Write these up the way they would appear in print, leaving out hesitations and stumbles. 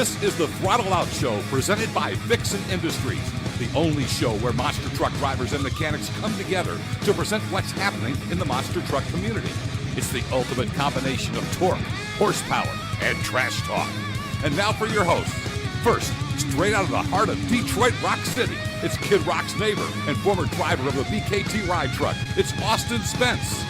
This is the Throttle Out Show presented by Vixen Industries, the only show where monster truck drivers and mechanics come together to present what's happening in the monster truck community. It's the ultimate combination of torque, horsepower, and trash talk. And now for your hosts. First, straight out of the heart of Detroit Rock City, it's Kid Rock's neighbor and former driver of the BKT ride truck. It's Austin Spence.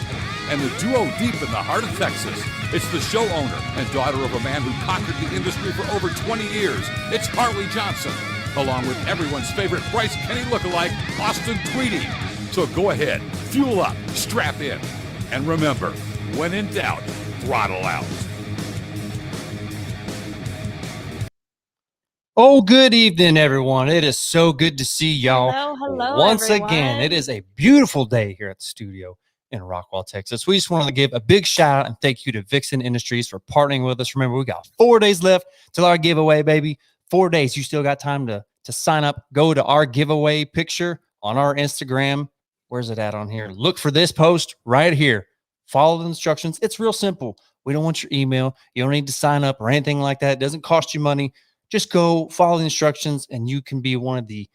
And the duo deep in the heart of Texas, it's the show owner and daughter of a man who conquered the industry for over 20 years. It's Harley Johnson, along with everyone's favorite Bryce Kenny lookalike, Austin Tweedy. So go ahead, fuel up, strap in, and remember, when in doubt, throttle out. Oh, good evening, everyone. It is so good to see y'all. Hello, once everyone. again. It is a beautiful day here at the studio in Rockwall, Texas. We just wanted to give a big shout out and thank you to Vixen Industries for partnering with us. Remember, we got 4 days left till our giveaway, baby. 4 days. You still got time to sign up. Go to our giveaway picture on our Instagram. Where's it at on here? Look for this post right here. Follow the instructions. It's real simple. We don't want your email. You don't need to sign up or anything like that. It doesn't cost you money. Just go follow the instructions and you can be one of the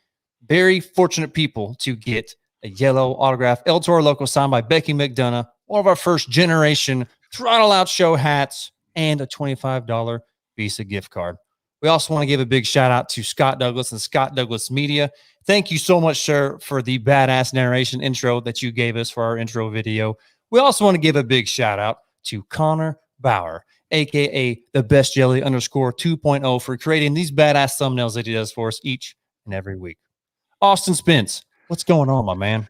very fortunate people to get a yellow autograph El Toro Loco signed by Becky McDonough, one of our first generation Throttle Out Show hats, and a $25 Visa gift card. We also want to give a big shout out to Scott Douglas and Scott Douglas Media. Thank you so much, sir, for the badass narration intro that you gave us for our intro video. We also want to give a big shout out to Connor Bauer, aka the best jelly _2.0, for creating these badass thumbnails that he does for us each and every week. Austin Spence, what's going on, my man?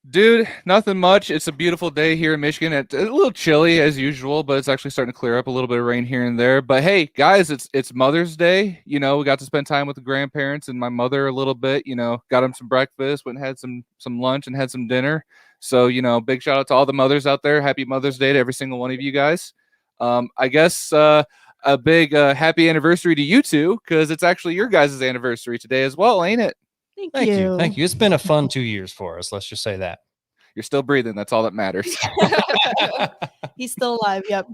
Dude, nothing much. It's a beautiful day here in Michigan. It's a little chilly as usual, but it's actually starting to clear up. A little bit of rain here and there. But hey, guys, it's Mother's Day. You know, we got to spend time with the grandparents and my mother a little bit. You know, got them some breakfast, went and had some lunch and had some dinner. So, you know, big shout out to all the mothers out there. Happy Mother's Day to every single one of you guys. I guess a big happy anniversary to you two, because it's actually your guys' anniversary today as well, ain't it? Thank you. Thank you. It's been a fun 2 years for us. Let's just say that. You're still breathing. That's all that matters. He's still alive. Yep.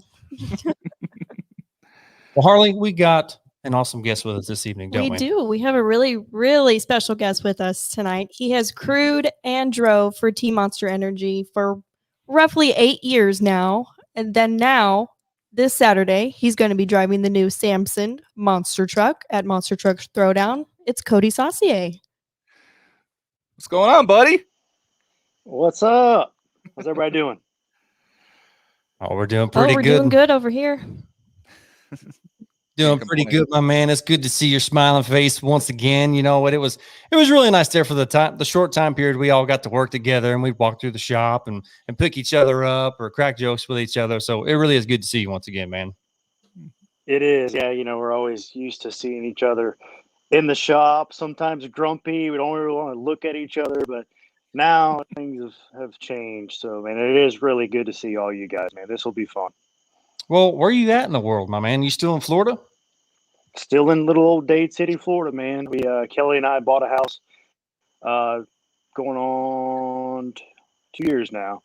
Well, Harley, we got an awesome guest with us this evening, don't we? We do. We have a really, really special guest with us tonight. He has crewed and drove for Team Monster Energy for roughly 8 years now. And then now, this Saturday, he's going to be driving the new Samson monster truck at Monster Truck Throwdown. It's Coty Saucier. What's going on, buddy? What's up? How's everybody doing? Oh, we're doing pretty we're good. doing good over here. Doing pretty good, my man. It's good to see your smiling face once again. You know what? It was really nice there for the short time period we all got to work together, and we'd walk through the shop and pick each other up or crack jokes with each other. So it really is good to see you once again, man. It is. Yeah, you know, we're always used to seeing each other in the shop, sometimes grumpy. We don't really want to look at each other, but now things have changed. So, man, it is really good to see all you guys, man. This will be fun. Well, where are you at in the world, my man? You still in Florida? Still in little old Dade City, Florida, man. We Kelly and I bought a house going on 2 years now.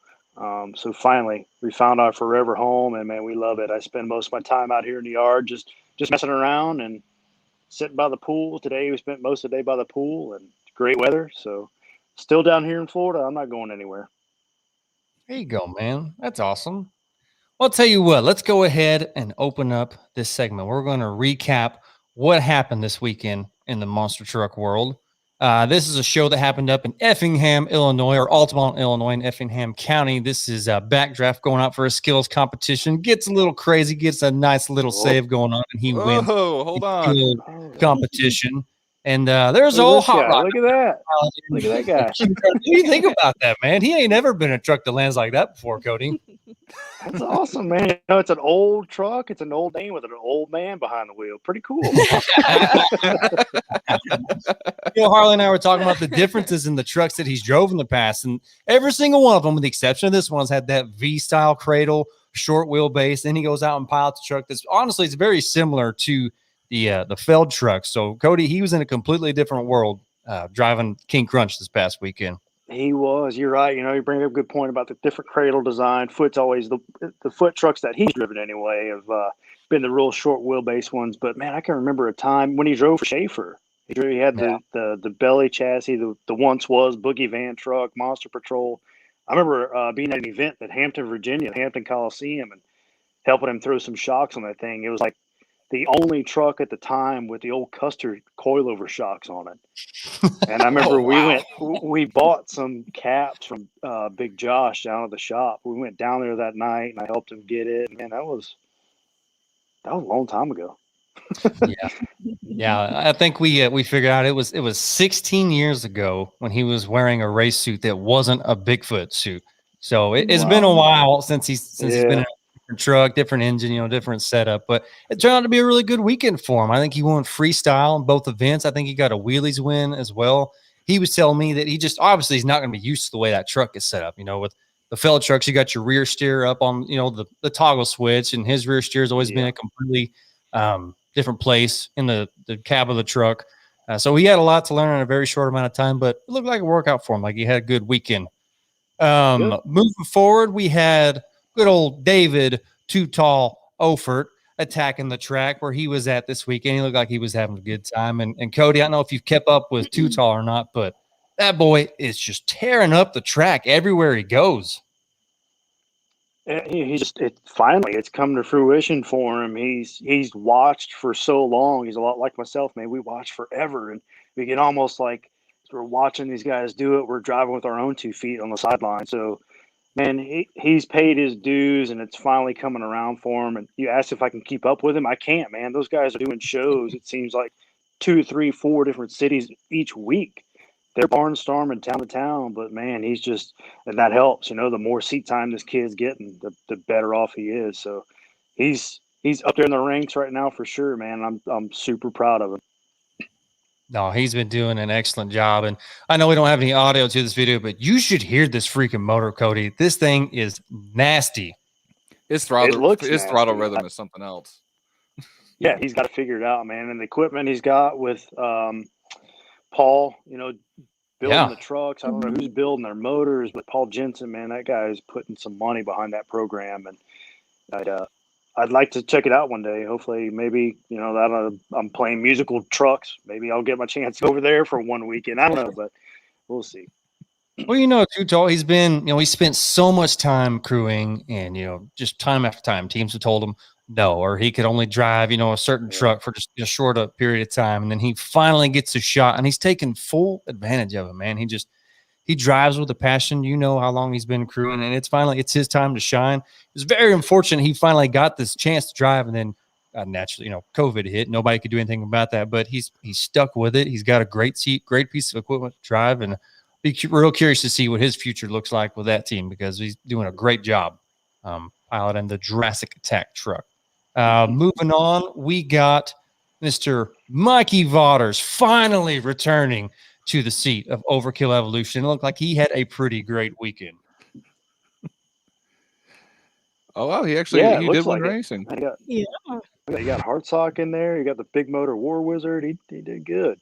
So finally, we found our forever home, and, man, we love it. I spend most of my time out here in the yard just messing around and sitting by the pool. Today we spent most of the day by the pool, and great weather. So still down here in Florida. I'm not going anywhere. There you go, man. That's awesome. Well, I'll tell you what, let's go ahead and open up this segment. We're going to recap what happened this weekend in the monster truck world. This is a show that happened up in Effingham, Illinois, or Altamont, Illinois, in Effingham County. This is a backdraft going out for a skills competition. Gets a little crazy, gets a nice little save going on, and he wins. Oh, hold on. Competition. And there's a whole hot rod. Look at that. Look at that guy. What do you think about that, man? He ain't never been in a truck that lands like that before, Coty. That's awesome, man. You know, it's an old truck. It's an old thing with an old man behind the wheel. Pretty cool. You know, Harley and I were talking about the differences in the trucks that he's drove in the past, and every single one of them, with the exception of this one, has had that V-style cradle, short wheelbase. Then he goes out and pilots a truck that's honestly, it's very similar to the Feld truck. So Coty, he was in a completely different world driving King Crunch this past weekend. He was. You're right. You know, you bring up a good point about the different cradle design. Foot's always the foot trucks that he's driven anyway have been the real short wheelbase ones. But man, I can remember a time when he drove for Schaefer. He had the belly chassis, the once was Boogie Van truck, Monster Patrol. I remember being at an event at Hampton, Virginia, Hampton Coliseum, and helping him throw some shocks on that thing. It was like the only truck at the time with the old Custer coilover shocks on it. And I remember we bought some caps from Big Josh down at the shop. We went down there that night and I helped him get it. Man, that was a long time ago. Yeah, I think we figured out it was 16 years ago when he was wearing a race suit that wasn't a Bigfoot suit. So it's been a while since he's been in a different truck, different engine, different setup. But it turned out to be a really good weekend for him. I think he won freestyle in both events. I think he got a wheelies win as well. He was telling me that he just obviously he's not going to be used to the way that truck is set up. With the fellow trucks, you got your rear steer up on the toggle switch, and his rear steer has always been a completely different place in the cab of the truck. So he had a lot to learn in a very short amount of time, but it looked like a workout for him. Like he had a good weekend. Moving forward, we had good old David Too Tall Ofert attacking the track where he was at this weekend. He looked like he was having a good time. And Coty, I don't know if you've kept up with Too Tall or not, but that boy is just tearing up the track everywhere he goes. It's come to fruition for him. He's watched for so long. He's a lot like myself, man. We watch forever, and we get almost like we're watching these guys do it. We're driving with our own 2 feet on the sideline. So, man, he's paid his dues, and it's finally coming around for him. And you asked if I can keep up with him. I can't, man. Those guys are doing shows. It seems like 2, 3, 4 different cities each week. They're barnstorming town to town, but man, he's just, and that helps. The more seat time this kid's getting, the better off he is. So he's up there in the ranks right now for sure, man. I'm super proud of him. No, he's been doing an excellent job, and I know we don't have any audio to this video, but you should hear this freaking motor, Coty. This thing is nasty. His throttle rhythm is something else. Yeah, he's got to figure it out, man. And the equipment he's got with Paul, building the trucks. I don't know who's building their motors, but Paul Jensen, man, that guy is putting some money behind that program, and I'd like to check it out one day. Hopefully, maybe that I'm playing musical trucks. Maybe I'll get my chance over there for one weekend. I don't know, but we'll see. Well, Too Tall, he's been, he spent so much time crewing, and just time after time, teams have told him no, or he could only drive, a certain truck for just a short period of time. And then he finally gets a shot, and he's taking full advantage of it, man. He drives with a passion. How long he's been crewing, and it's his time to shine. It was very unfortunate he finally got this chance to drive, and then naturally, COVID hit. Nobody could do anything about that, but he's stuck with it. He's got a great seat, great piece of equipment to drive, and be real curious to see what his future looks like with that team, because he's doing a great job piloting the Jurassic Attack truck. Moving on, we got Mr. Mikey Vaughters finally returning to the seat of Overkill Evolution. It looked like he had a pretty great weekend. Oh, wow. He did win racing. You got Hartsock in there. You got the Big Motor War Wizard. He did good.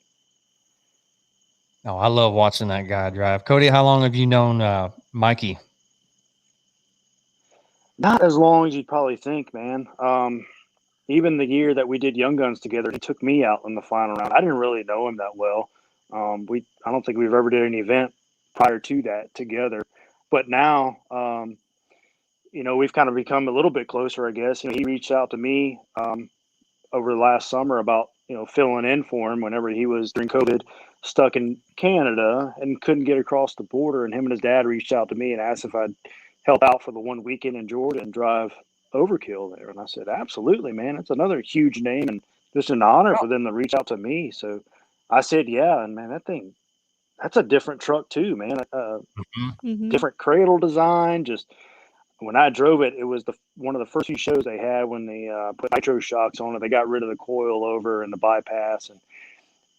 Oh, I love watching that guy drive. Coty, how long have you known Mikey? Not as long as you'd probably think, man. Even the year that we did Young Guns together, he took me out in the final round. I didn't really know him that well. I don't think we've ever did an event prior to that together. But now, we've kind of become a little bit closer, I guess. He reached out to me over the last summer about, filling in for him whenever he was, during COVID, stuck in Canada and couldn't get across the border. And him and his dad reached out to me and asked if I'd help out for the one weekend in Georgia and drive Overkill there. And I said, absolutely, man. It's another huge name and just an honor for them to reach out to me. So I said, yeah. And man, that's a different truck too, man. Different cradle design. Just when I drove it, it was one of the first few shows they had when they put nitro shocks on it. They got rid of the coil over and the bypass, and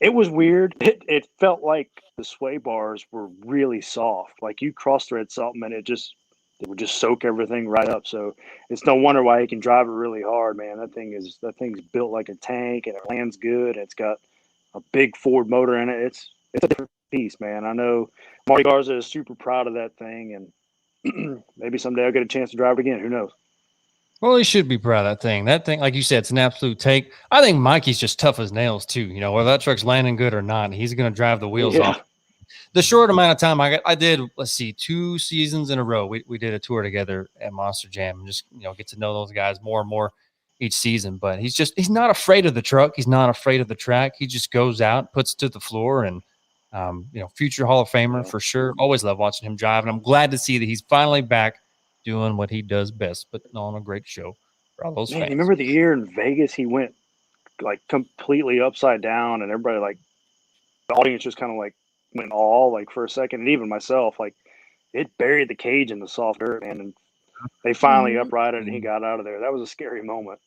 it was weird. It felt like the sway bars were really soft. Like you cross thread something and it would just soak everything right up. So it's no wonder why he can drive it really hard, man. That thing's built like a tank, and it lands good. It's got a big Ford motor in it. It's a different piece, man. I know Marty Garza is super proud of that thing, and maybe someday I'll get a chance to drive it again. Who knows? Well, he should be proud of that thing. That thing, like you said, it's an absolute take. I think Mikey's just tough as nails too. You know, whether that truck's landing good or not, he's going to drive the wheels Yeah. off. The short amount of time I did, let's see, 2 seasons in a row. We did a tour together at Monster Jam and just, get to know those guys more and more each season. But he's not afraid of the truck. He's not afraid of the track. He just goes out, puts it to the floor, and future Hall of Famer for sure. Always love watching him drive, and I'm glad to see that he's finally back doing what he does best, putting on a great show for all those Man, fans. you remember the year in Vegas he went like completely upside down, and everybody like the audience just kind of like went all like for a second, and even myself, like it buried the cage in the soft dirt, man. And they finally uprighted and he got out of there. That was a scary moment.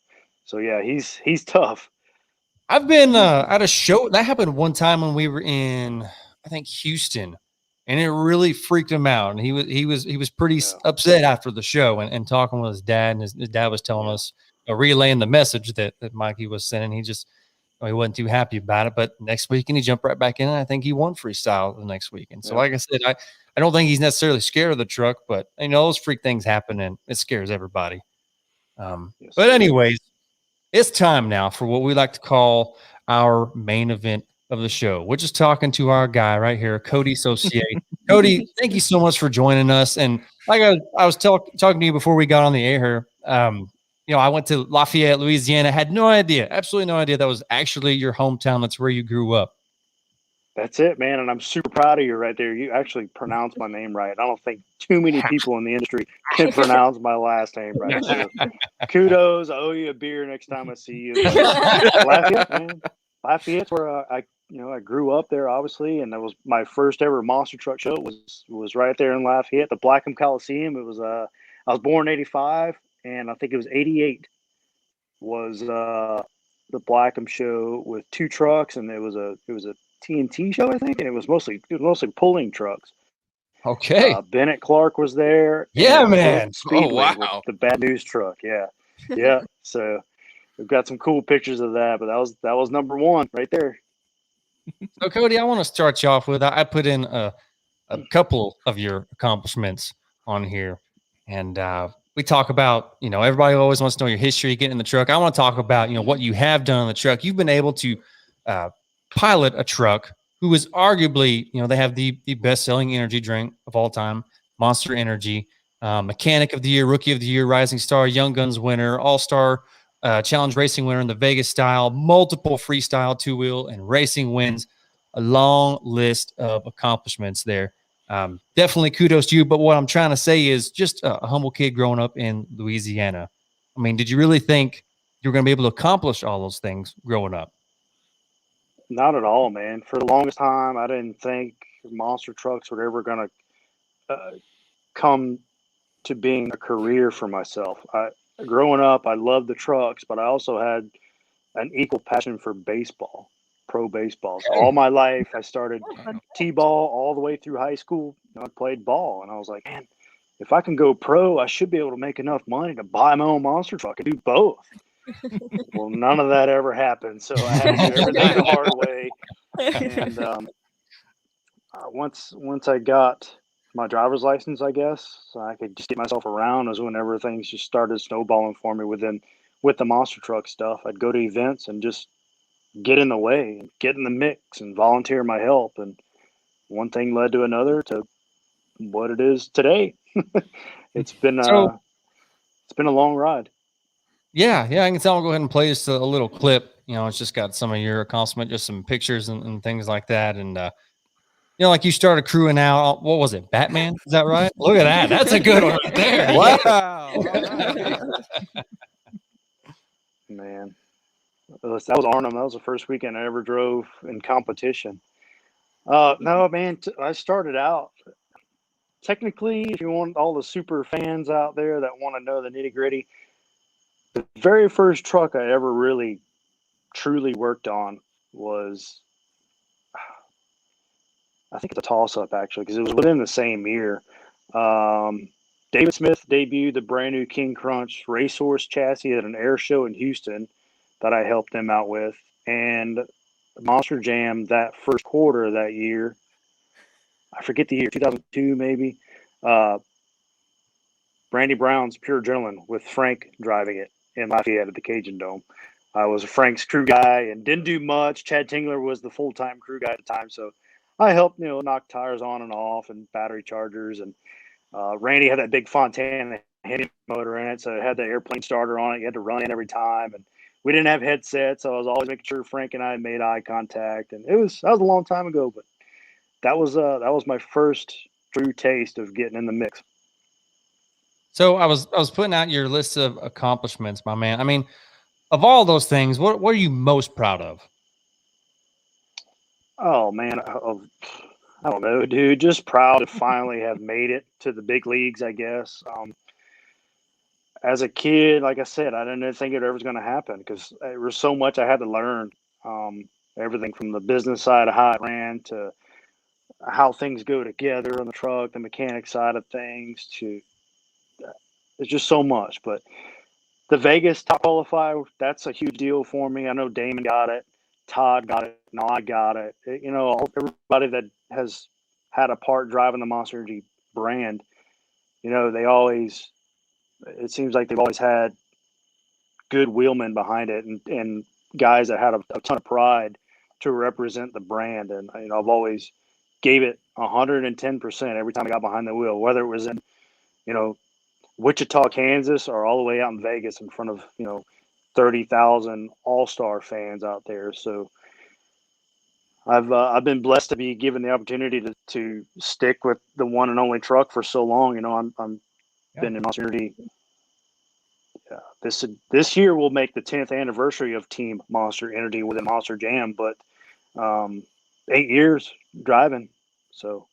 So yeah, he's tough. I've been at a show that happened one time when we were in, I think, Houston, and it really freaked him out. And he was pretty upset after the show and talking with his dad. And his dad was telling us, relaying the message that Mikey was sending. He wasn't too happy about it. But next week, and he jumped right back in. And I think he won freestyle the next week. And so, like I said, I don't think he's necessarily scared of the truck, but those freak things happen, and it scares everybody. But anyways. It's time now for what we like to call our main event of the show. We're just talking to our guy right here, Coty Saucier. Coty, thank you so much for joining us. And like I was talking to you before we got on the air here, I went to Lafayette, Louisiana. Had no idea, absolutely no idea that was actually your hometown. That's where you grew up. That's it, man. And I'm super proud of you right there. You actually pronounced my name right. I don't think too many people in the industry can pronounce my last name right. So kudos. I owe you a beer next time I see you. Lafayette, man. Lafayette's where I grew up there, obviously. And that was my first ever monster truck show was right there in Lafayette, the Blackham Coliseum. It was, I was born in 85, and I think it was 88 was the Blackham show with 2 trucks. And it was a TNT show, I think, and it was mostly pulling trucks. Okay. Bennett Clark was there. Yeah, man. Speedway with the Bad News truck. Yeah, yeah. So we've got some cool pictures of that, but that was number 1 right there. So Coty, I want to start you off with I put in a couple of your accomplishments on here, and we talk about everybody always wants to know your history getting in the truck. I want to talk about what you have done on the truck. You've been able to pilot a truck who is arguably, they have the best-selling energy drink of all time, Monster Energy, Mechanic of the Year, Rookie of the Year, Rising Star, Young Guns winner, All-Star Challenge Racing winner in the Vegas style, multiple freestyle 2-wheel and racing wins, a long list of accomplishments there. Definitely kudos to you, but what I'm trying to say is just a humble kid growing up in Louisiana. I mean, did you really think you were going to be able to accomplish all those things growing up? Not at all, man. For the longest time, I didn't think monster trucks were ever going to come to being a career for myself. Growing up, I loved the trucks, but I also had an equal passion for baseball, pro baseball. So all my life, I started T-ball all the way through high school. I played ball, and I was like, man, if I can go pro, I should be able to make enough money to buy my own monster truck and do both. Well, none of that ever happened, so I had to do everything the hard way. And once I got my driver's license, I guess, so I could just get myself around, is whenever things just started snowballing for me with the monster truck stuff. I'd go to events and just get in the way, get in the mix, and volunteer my help. And one thing led to another to what it is today. It's been a long ride. Yeah, I can tell. I'll go ahead and play just a little clip. It's just got some of your accomplishment, just some pictures and things like that. And, like you started crewing out. What was it? Batman? Is that right? Look at that. That's a good one right there. Wow. Man, that was Arnhem. That was the first weekend I ever drove in competition. No, man, I started out. Technically, if you want all the super fans out there that want to know the nitty gritty, the very first truck I ever really truly worked on was, I think it's a toss-up actually, because it was within the same year. David Smith debuted the brand new King Crunch racehorse chassis at an air show in Houston that I helped them out with, and Monster Jam that first quarter of that year. I forget the year, 2002 maybe. Brandy Brown's Pure Adrenaline with Frank driving it in Lafayette at the Cajun Dome. I was Frank's crew guy and didn't do much. Chad Tingler was the full-time crew guy at the time, so I helped, knock tires on and off and battery chargers. And Randy had that big Fontana Henny motor in it, so it had the airplane starter on it. You had to run in every time, and we didn't have headsets, so I was always making sure Frank and I made eye contact. And that was a long time ago, but that was my first true taste of getting in the mix. So I was putting out your list of accomplishments, my man. I mean, of all those things, what are you most proud of? Oh man, I don't know, dude. Just proud to finally have made it to the big leagues, I guess. As a kid, like I said, I didn't think it was going to happen because there was so much I had to learn. Everything from the business side of how it ran to how things go together on the truck, the mechanic side of things. It's just so much. But the Vegas top qualifier, that's a huge deal for me. I know Damon got it, Todd got it, and I got it. Everybody that has had a part driving the Monster Energy brand, it seems like they've always had good wheelmen behind it and guys that had a ton of pride to represent the brand. And I've always gave it 110% every time I got behind the wheel, whether it was in Wichita, Kansas, or all the way out in Vegas in front of 30,000 all-star fans out there. So I've been blessed to be given the opportunity to stick with the one and only truck for so long. I'm been in Monster Energy. This year will make the 10th anniversary of Team Monster Energy within Monster Jam, but 8 years driving. So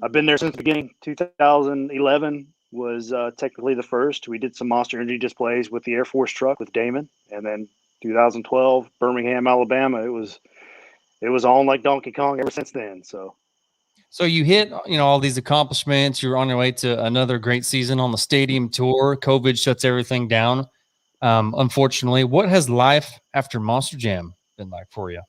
I've been there since the beginning. 2011 was technically the first. We did some Monster Energy displays with the Air Force truck with Damon, and then 2012 Birmingham, Alabama. It was on like Donkey Kong ever since then. So you hit, all these accomplishments. You're on your way to another great season on the stadium tour. COVID shuts everything down. Unfortunately, what has life after Monster Jam been like for you?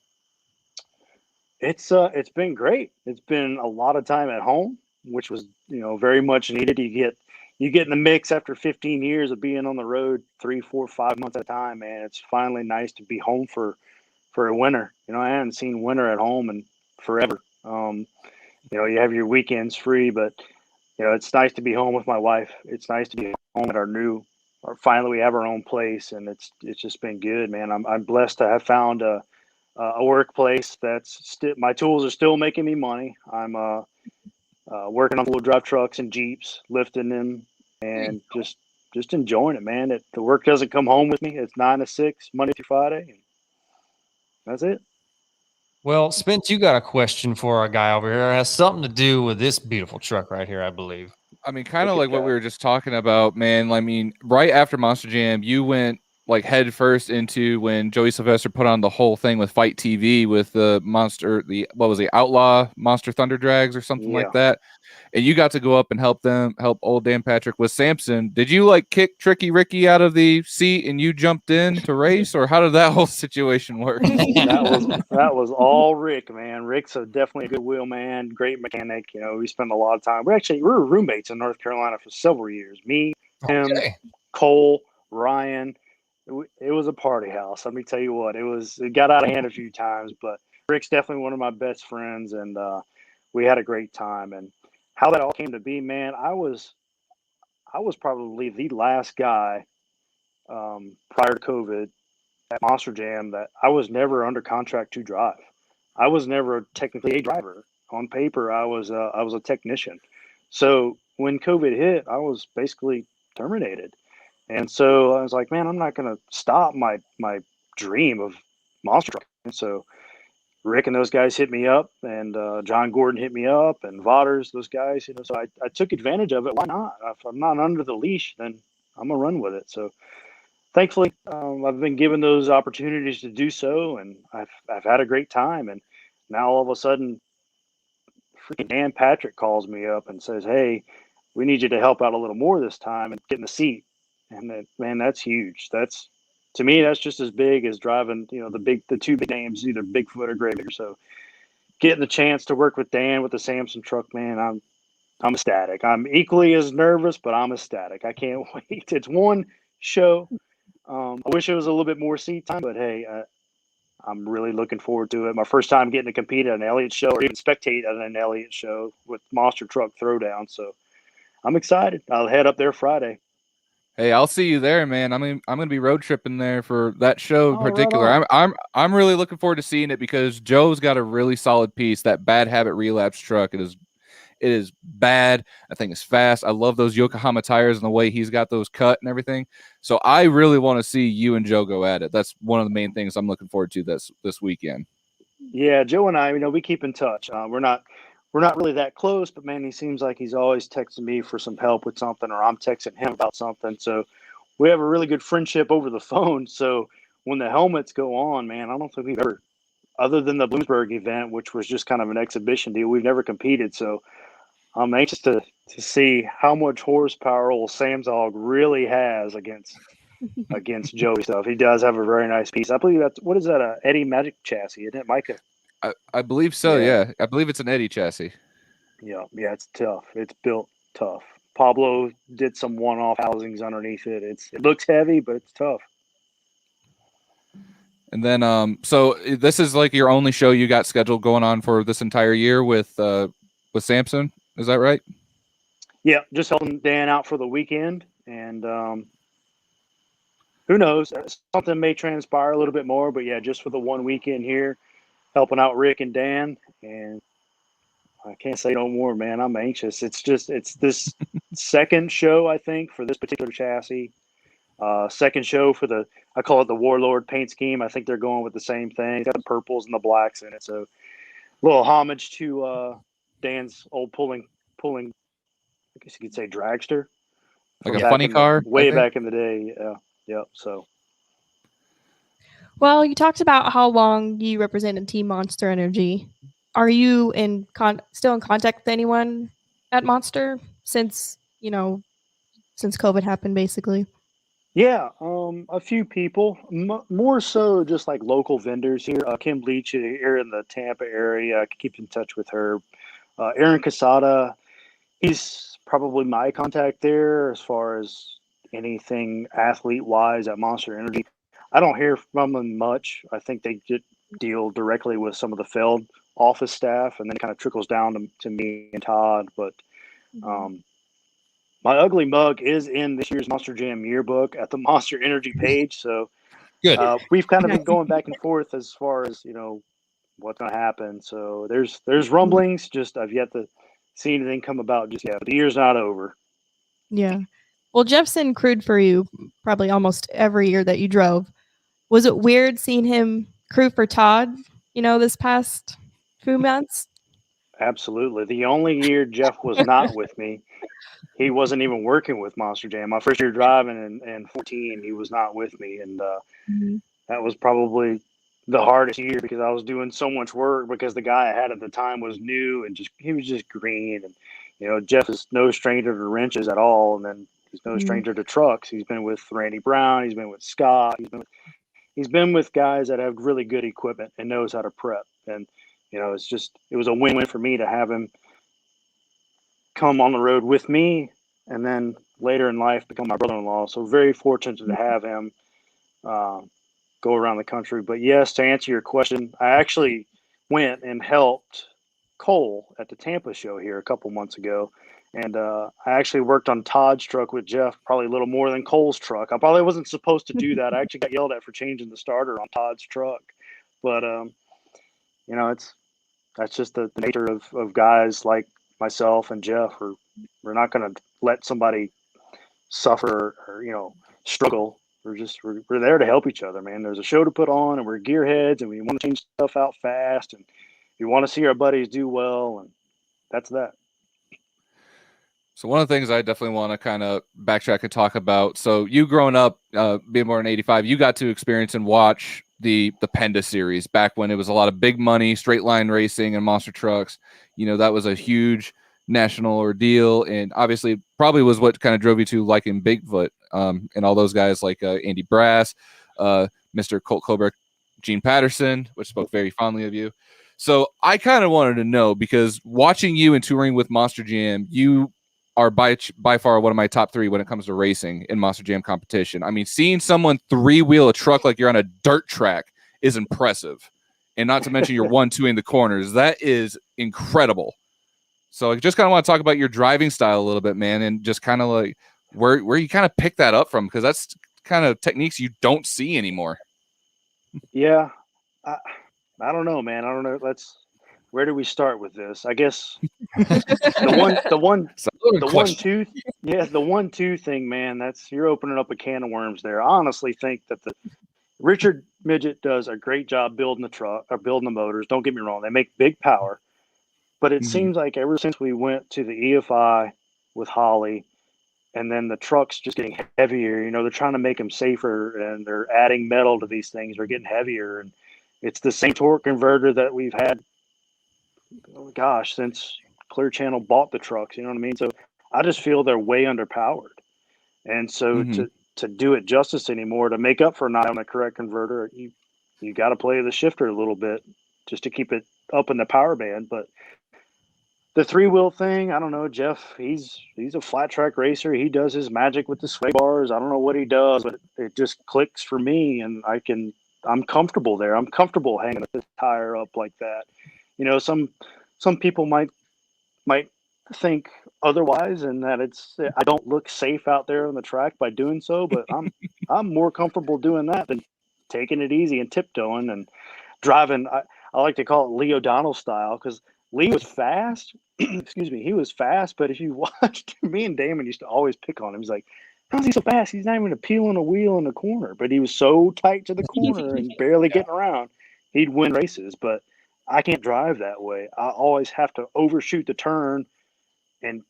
It's been great. It's been a lot of time at home, which was very much needed. You get in the mix after 15 years of being on the road 3, 4, 5 months at a time, man. It's finally nice to be home for a winter. I hadn't seen winter at home in forever. You have your weekends free, but it's nice to be home with my wife. It's nice to be home at finally we have our own place, and it's just been good, man. I'm blessed to have found a workplace that's my tools are still making me money. I'm working on 4-wheel drive trucks and Jeeps, lifting them, and just enjoying it, man. The work doesn't come home with me. It's 9 to 6, Monday through Friday, and that's it. Well, Spence, you got a question for our guy over here. It has something to do with this beautiful truck right here, I believe. I mean, kind of like what we were just talking about, man. I mean, right after Monster Jam, you went like head first into when Joey Sylvester put on the whole thing with Fight TV with the Outlaw Monster Thunder Drags or something like that. And you got to go up and help old Dan Patrick with Samson. Did you like kick Tricky Ricky out of the seat and you jumped in to race, or how did that whole situation work? That was all Rick, man. Rick's definitely a good wheel man, great mechanic. We spent a lot of time. We were roommates in North Carolina for several years. Me, him, Cole, Ryan. It was a party house. Let me tell you what, it got out of hand a few times, but Rick's definitely one of my best friends, and we had a great time. And how that all came to be, man, I was probably the last guy prior to COVID at Monster Jam that I was never under contract to drive. I was never technically a driver. On paper, I was a technician. So when COVID hit, I was basically terminated. And so I was like, man, I'm not going to stop my dream of monster truck. And so Rick and those guys hit me up, and John Gordon hit me up, and Vodders, those guys, so I took advantage of it. Why not? If I'm not under the leash, then I'm going to run with it. So thankfully, I've been given those opportunities to do so, and I've had a great time. And now all of a sudden, freaking Dan Patrick calls me up and says, hey, we need you to help out a little more this time and get in the seat. And then, man, that's huge. To me, that's just as big as driving, the two big names, either Bigfoot or Grey Digger. So getting the chance to work with Dan with the Samson truck, man, I'm ecstatic. I'm equally as nervous, but I'm ecstatic. I can't wait. It's one show. I wish it was a little bit more seat time, but hey, I'm really looking forward to it. My first time getting to compete at an Elliott show or even spectate at an Elliott show with Monster Truck Throwdown. So I'm excited. I'll head up there Friday. Hey, I'll see you there, man. I'm gonna be road tripping there for that show in Oh, right particular. on. I'm really looking forward to seeing it because Joe's got a really solid piece. That Bad Habit Relapse truck. It is bad. I think it's fast. I love those Yokohama tires and the way he's got those cut and everything. So I really want to see you and Joe go at it. That's one of the main things I'm looking forward to this weekend. Yeah, Joe and I, we keep in touch. We're not really that close, but man, he seems like he's always texting me for some help with something, or I'm texting him about something. So we have a really good friendship over the phone. So when the helmets go on, man, I don't think we've ever, other than the Bloomsburg event, which was just kind of an exhibition deal, we've never competed. So I'm anxious to see how much horsepower old Samzog really has against Joey stuff. He does have a very nice piece. I believe what is that, a Eddie Magic chassis, isn't it, Micah? I believe so, Yeah. yeah. I believe it's an Eddie chassis. Yeah, it's tough. It's built tough. Pablo did some one-off housings underneath it. It looks heavy, but it's tough. And then so this is like your only show you got scheduled going on for this entire year with Samson, is that right? Yeah, just helping Dan out for the weekend, and who knows, something may transpire a little bit more, but yeah, just for the one weekend here, helping out Rick and Dan, and I can't say no more, man. I'm anxious. It's this second show, I think, for this particular chassis. Second show for I call it the Warlord paint scheme. I think they're going with the same thing. It's got the purples and the blacks in it. So a little homage to Dan's old pulling, I guess you could say dragster. Like a funny car? Way back in the day. Yeah. So. Well, you talked about how long you represented Team Monster Energy. Are you still in contact with anyone at Monster since COVID happened, basically? Yeah, a few people, more so just like local vendors here. Kim Leach here in the Tampa area. I keep in touch with her. Aaron Casada, he's probably my contact there as far as anything athlete-wise at Monster Energy. I don't hear from them much. I think they deal directly with some of the Feld office staff, and then it kind of trickles down to me and Todd. But my ugly mug is in this year's Monster Jam yearbook at the Monster Energy page. So Good. we've kind of been going back and forth as far as, what's going to happen. So there's rumblings, just I've yet to see anything come about just yet. But the year's not over. Yeah. Well, Jeffson crewed for you probably almost every year that you drove. Was it weird seeing him crew for Todd, this past few months? Absolutely. The only year Jeff was not with me, he wasn't even working with Monster Jam. My first year driving in 14, he was not with me. And that was probably the hardest year because I was doing so much work because the guy I had at the time was new and he was just green. And, Jeff is no stranger to wrenches at all. And then he's no stranger to trucks. He's been with Randy Brown. He's been with Scott. He's been with guys that have really good equipment and knows how to prep. And, it was a win-win for me to have him come on the road with me and then later in life become my brother-in-law. So very fortunate to have him go around the country. But yes, to answer your question, I actually went and helped Cole at the Tampa show here a couple months ago. And I actually worked on Todd's truck with Jeff, probably a little more than Cole's truck. I probably wasn't supposed to do that. I actually got yelled at for changing the starter on Todd's truck. But, that's just the nature of guys like myself and Jeff. We're not going to let somebody suffer or struggle. We're there to help each other, man. There's a show to put on, and we're gearheads, and we want to change stuff out fast, and we want to see our buddies do well, and that's that. So one of the things I definitely want to kind of backtrack and talk about. So you growing up, being born in '85, you got to experience and watch the Penda series back when it was a lot of big money, straight line racing and monster trucks. That was a huge national ordeal, and obviously probably was what kind of drove you to liking Bigfoot and all those guys like Andy Brass, Mr. Colt Colbert, Gene Patterson, which spoke very fondly of you. So I kind of wanted to know, because watching you and touring with Monster Jam, you are by far one of my top 3 when it comes to racing in Monster Jam competition. I mean, seeing someone 3-wheel a truck like you're on a dirt track is impressive. And not to mention your 1-2 the corners. That is incredible. So I just kind of want to talk about your driving style a little bit, man, and just kind of like where you kind of pick that up from, because that's kind of techniques you don't see anymore. Yeah, I don't know, man. I don't know. Where do we start with this? I guess the 1-2 thing, man. You're opening up a can of worms there. I honestly think that the Richard Midget does a great job building the truck or building the motors. Don't get me wrong; they make big power. But it seems like ever since we went to the EFI with Holly, and then the truck's just getting heavier, they're trying to make them safer, and they're adding metal to these things. They're getting heavier, and it's the same torque converter that we've had, since Clear Channel bought the trucks. You know what I mean? So I just feel they're way underpowered. And so to do it justice anymore, to make up for not having a correct converter, you got to play the shifter a little bit just to keep it up in the power band. But the 3-wheel thing, I don't know, Jeff, he's a flat track racer. He does his magic with the sway bars. I don't know what he does, but it just clicks for me, and I'm comfortable there. I'm comfortable hanging the tire up like that. Some people might think otherwise, and that I don't look safe out there on the track by doing so, but I'm more comfortable doing that than taking it easy and tiptoeing and driving. I like to call it Lee O'Donnell style, because Lee was fast. Excuse me. He was fast, but if you watched, me and Damon used to always pick on him. He's like, how's he so fast? He's not even peeling a wheel in the corner, but he was so tight to the corner and barely getting around. He'd win races, but I can't drive that way. I always have to overshoot the turn and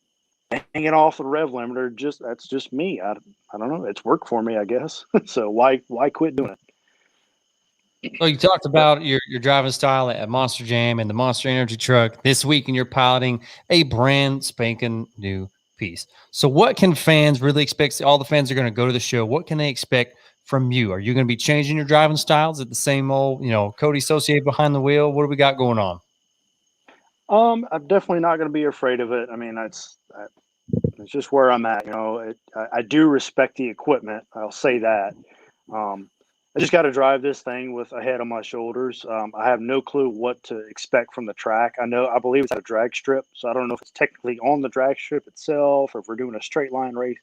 hang it off the rev limiter. That's just me. I don't know. It's worked for me, I guess. So why quit doing it? So you talked about your driving style at Monster Jam and the Monster Energy truck. This week, and you're piloting a brand spanking new piece. So what can fans really expect? All the fans are going to go to the show. What can they expect from you? Are you going to be changing your driving styles at the same old, Coty Saucier behind the wheel? What do we got going on? I'm definitely not going to be afraid of it. I mean, it's just where I'm at. I do respect the equipment. I'll say that. I just got to drive this thing with a head on my shoulders. I have no clue what to expect from the track. I believe it's a drag strip, so I don't know if it's technically on the drag strip itself or if we're doing a straight line race.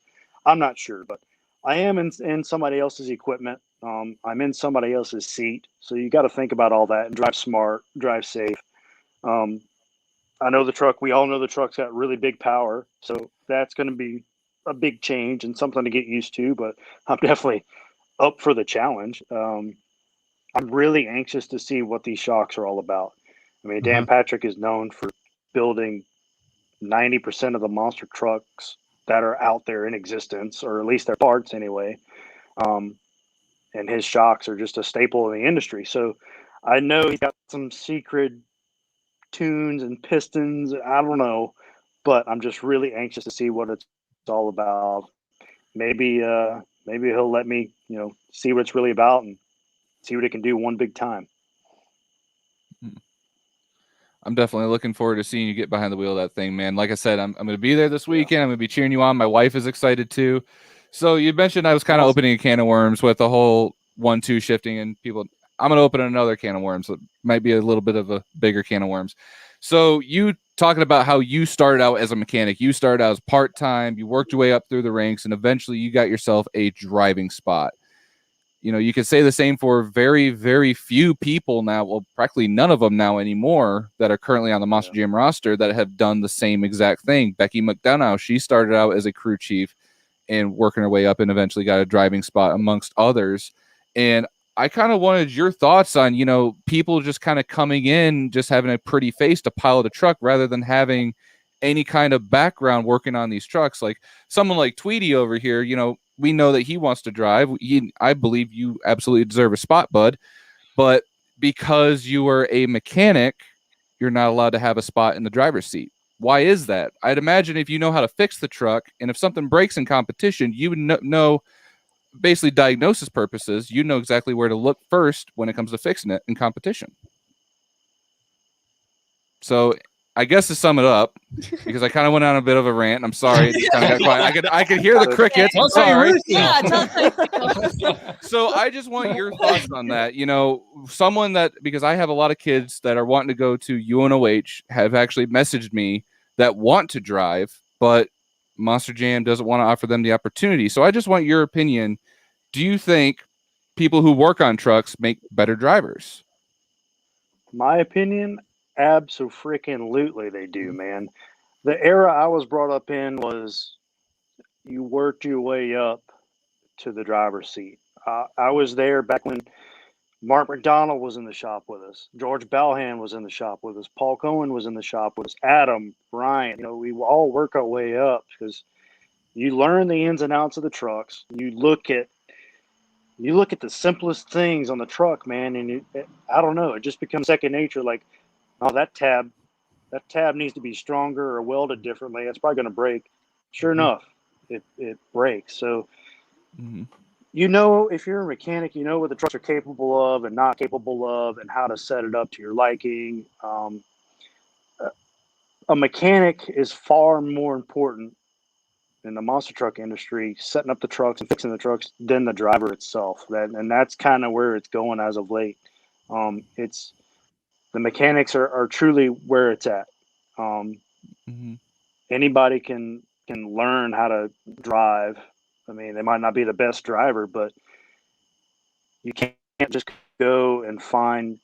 I'm not sure, but I am in somebody else's equipment. I'm in somebody else's seat, so you got to think about all that and drive smart, drive safe. I know the truck. We all know the truck's got really big power, so that's going to be a big change and something to get used to. But I'm definitely up for the challenge. I'm really anxious to see what these shocks are all about. I mean, Dan Patrick is known for building 90% of the monster trucks that are out there in existence, or at least their parts anyway. And his shocks are just a staple in the industry. So I know he's got some secret tunes and pistons. I don't know, but I'm just really anxious to see what it's all about. Maybe he'll let me, see what it's really about and see what it can do one big time. I'm definitely looking forward to seeing you get behind the wheel of that thing, man. Like I said, I'm going to be there this weekend. I'm going to be cheering you on. My wife is excited too. So you mentioned I was kind of opening a can of worms with the whole 1-2 shifting, and people. I'm going to open another can of worms. It might be a little bit of a bigger can of worms. So you talking about how you started out as a mechanic. You started out as part-time. You worked your way up through the ranks, and eventually you got yourself a driving spot. You could say the same for very, very few people now. Well, practically none of them now anymore that are currently on the Monster Jam roster that have done the same exact thing. Becky McDonough, she started out as a crew chief and working her way up and eventually got a driving spot amongst others. And I kind of wanted your thoughts on, people just kind of coming in, just having a pretty face to pilot a truck rather than having any kind of background working on these trucks. Like someone like Tweety over here, we know that he wants to drive. I believe you absolutely deserve a spot, bud. But because you are a mechanic, you're not allowed to have a spot in the driver's seat. Why is that? I'd imagine if you know how to fix the truck, and if something breaks in competition, you would know, basically diagnosis purposes, you know exactly where to look first when it comes to fixing it in competition. So I guess to sum it up, because I kind of went on a bit of a rant. I'm sorry. It just kind of got quiet. I could hear the crickets. I'm sorry. Yeah, tell So I just want your thoughts on that. You know, someone that, because I have a lot of kids that are wanting to go to UNOH, have actually messaged me that want to drive, but Monster Jam doesn't want to offer them the opportunity. So I just want your opinion. Do you think people who work on trucks make better drivers? My opinion, abso-freaking-lutely they do, man. The era I was brought up in was you worked your way up to the driver's seat. I was there back when Mark McDonald was in the shop with us. George Balhan was in the shop with us. Paul Cohen was in the shop with us. Adam, Ryan, we all work our way up because you learn the ins and outs of the trucks. You look at the simplest things on the truck, man, and I don't know, it just becomes second nature. Like, oh, that tab needs to be stronger or welded differently. It's probably going to break. Sure enough, it breaks. So, if you're a mechanic, you know what the trucks are capable of and not capable of, and how to set it up to your liking. A mechanic is far more important in the monster truck industry, setting up the trucks and fixing the trucks, than the driver itself. And that's kind of where it's going as of late. It's the mechanics are truly where it's at. Anybody can learn how to drive. I mean, they might not be the best driver, but you can't just go and find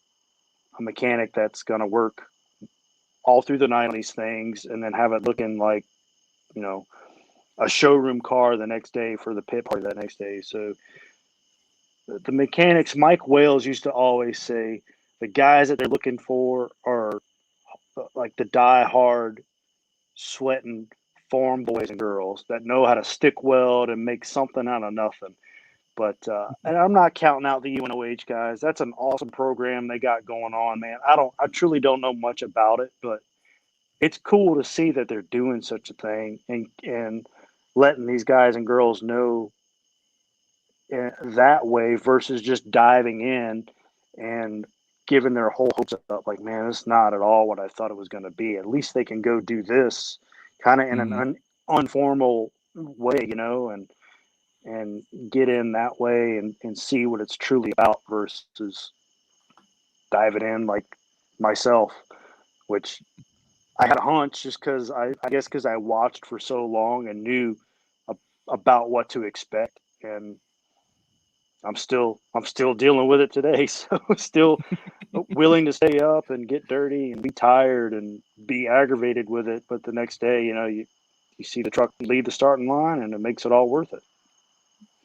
a mechanic that's going to work all through the night on these things and then have it looking like, a showroom car the next day for the pit party that next day. So the mechanics, Mike Wales used to always say, the guys that they're looking for are like the die-hard, sweating farm boys and girls that know how to stick weld and make something out of nothing. But and I'm not counting out the UNOH guys. That's an awesome program they got going on, man. I truly don't know much about it, but it's cool to see that they're doing such a thing and letting these guys and girls know that way versus just diving in and giving their whole hopes up. Like, man, it's not at all what I thought it was going to be. At least they can go do this kind of in an informal way, and get in that way and see what it's truly about versus diving in like myself, which I had a hunch just because I guess because I watched for so long and knew about what to expect, and I'm still dealing with it today. So still willing to stay up and get dirty and be tired and be aggravated with it, but the next day, you see the truck leave the starting line, and it makes it all worth it.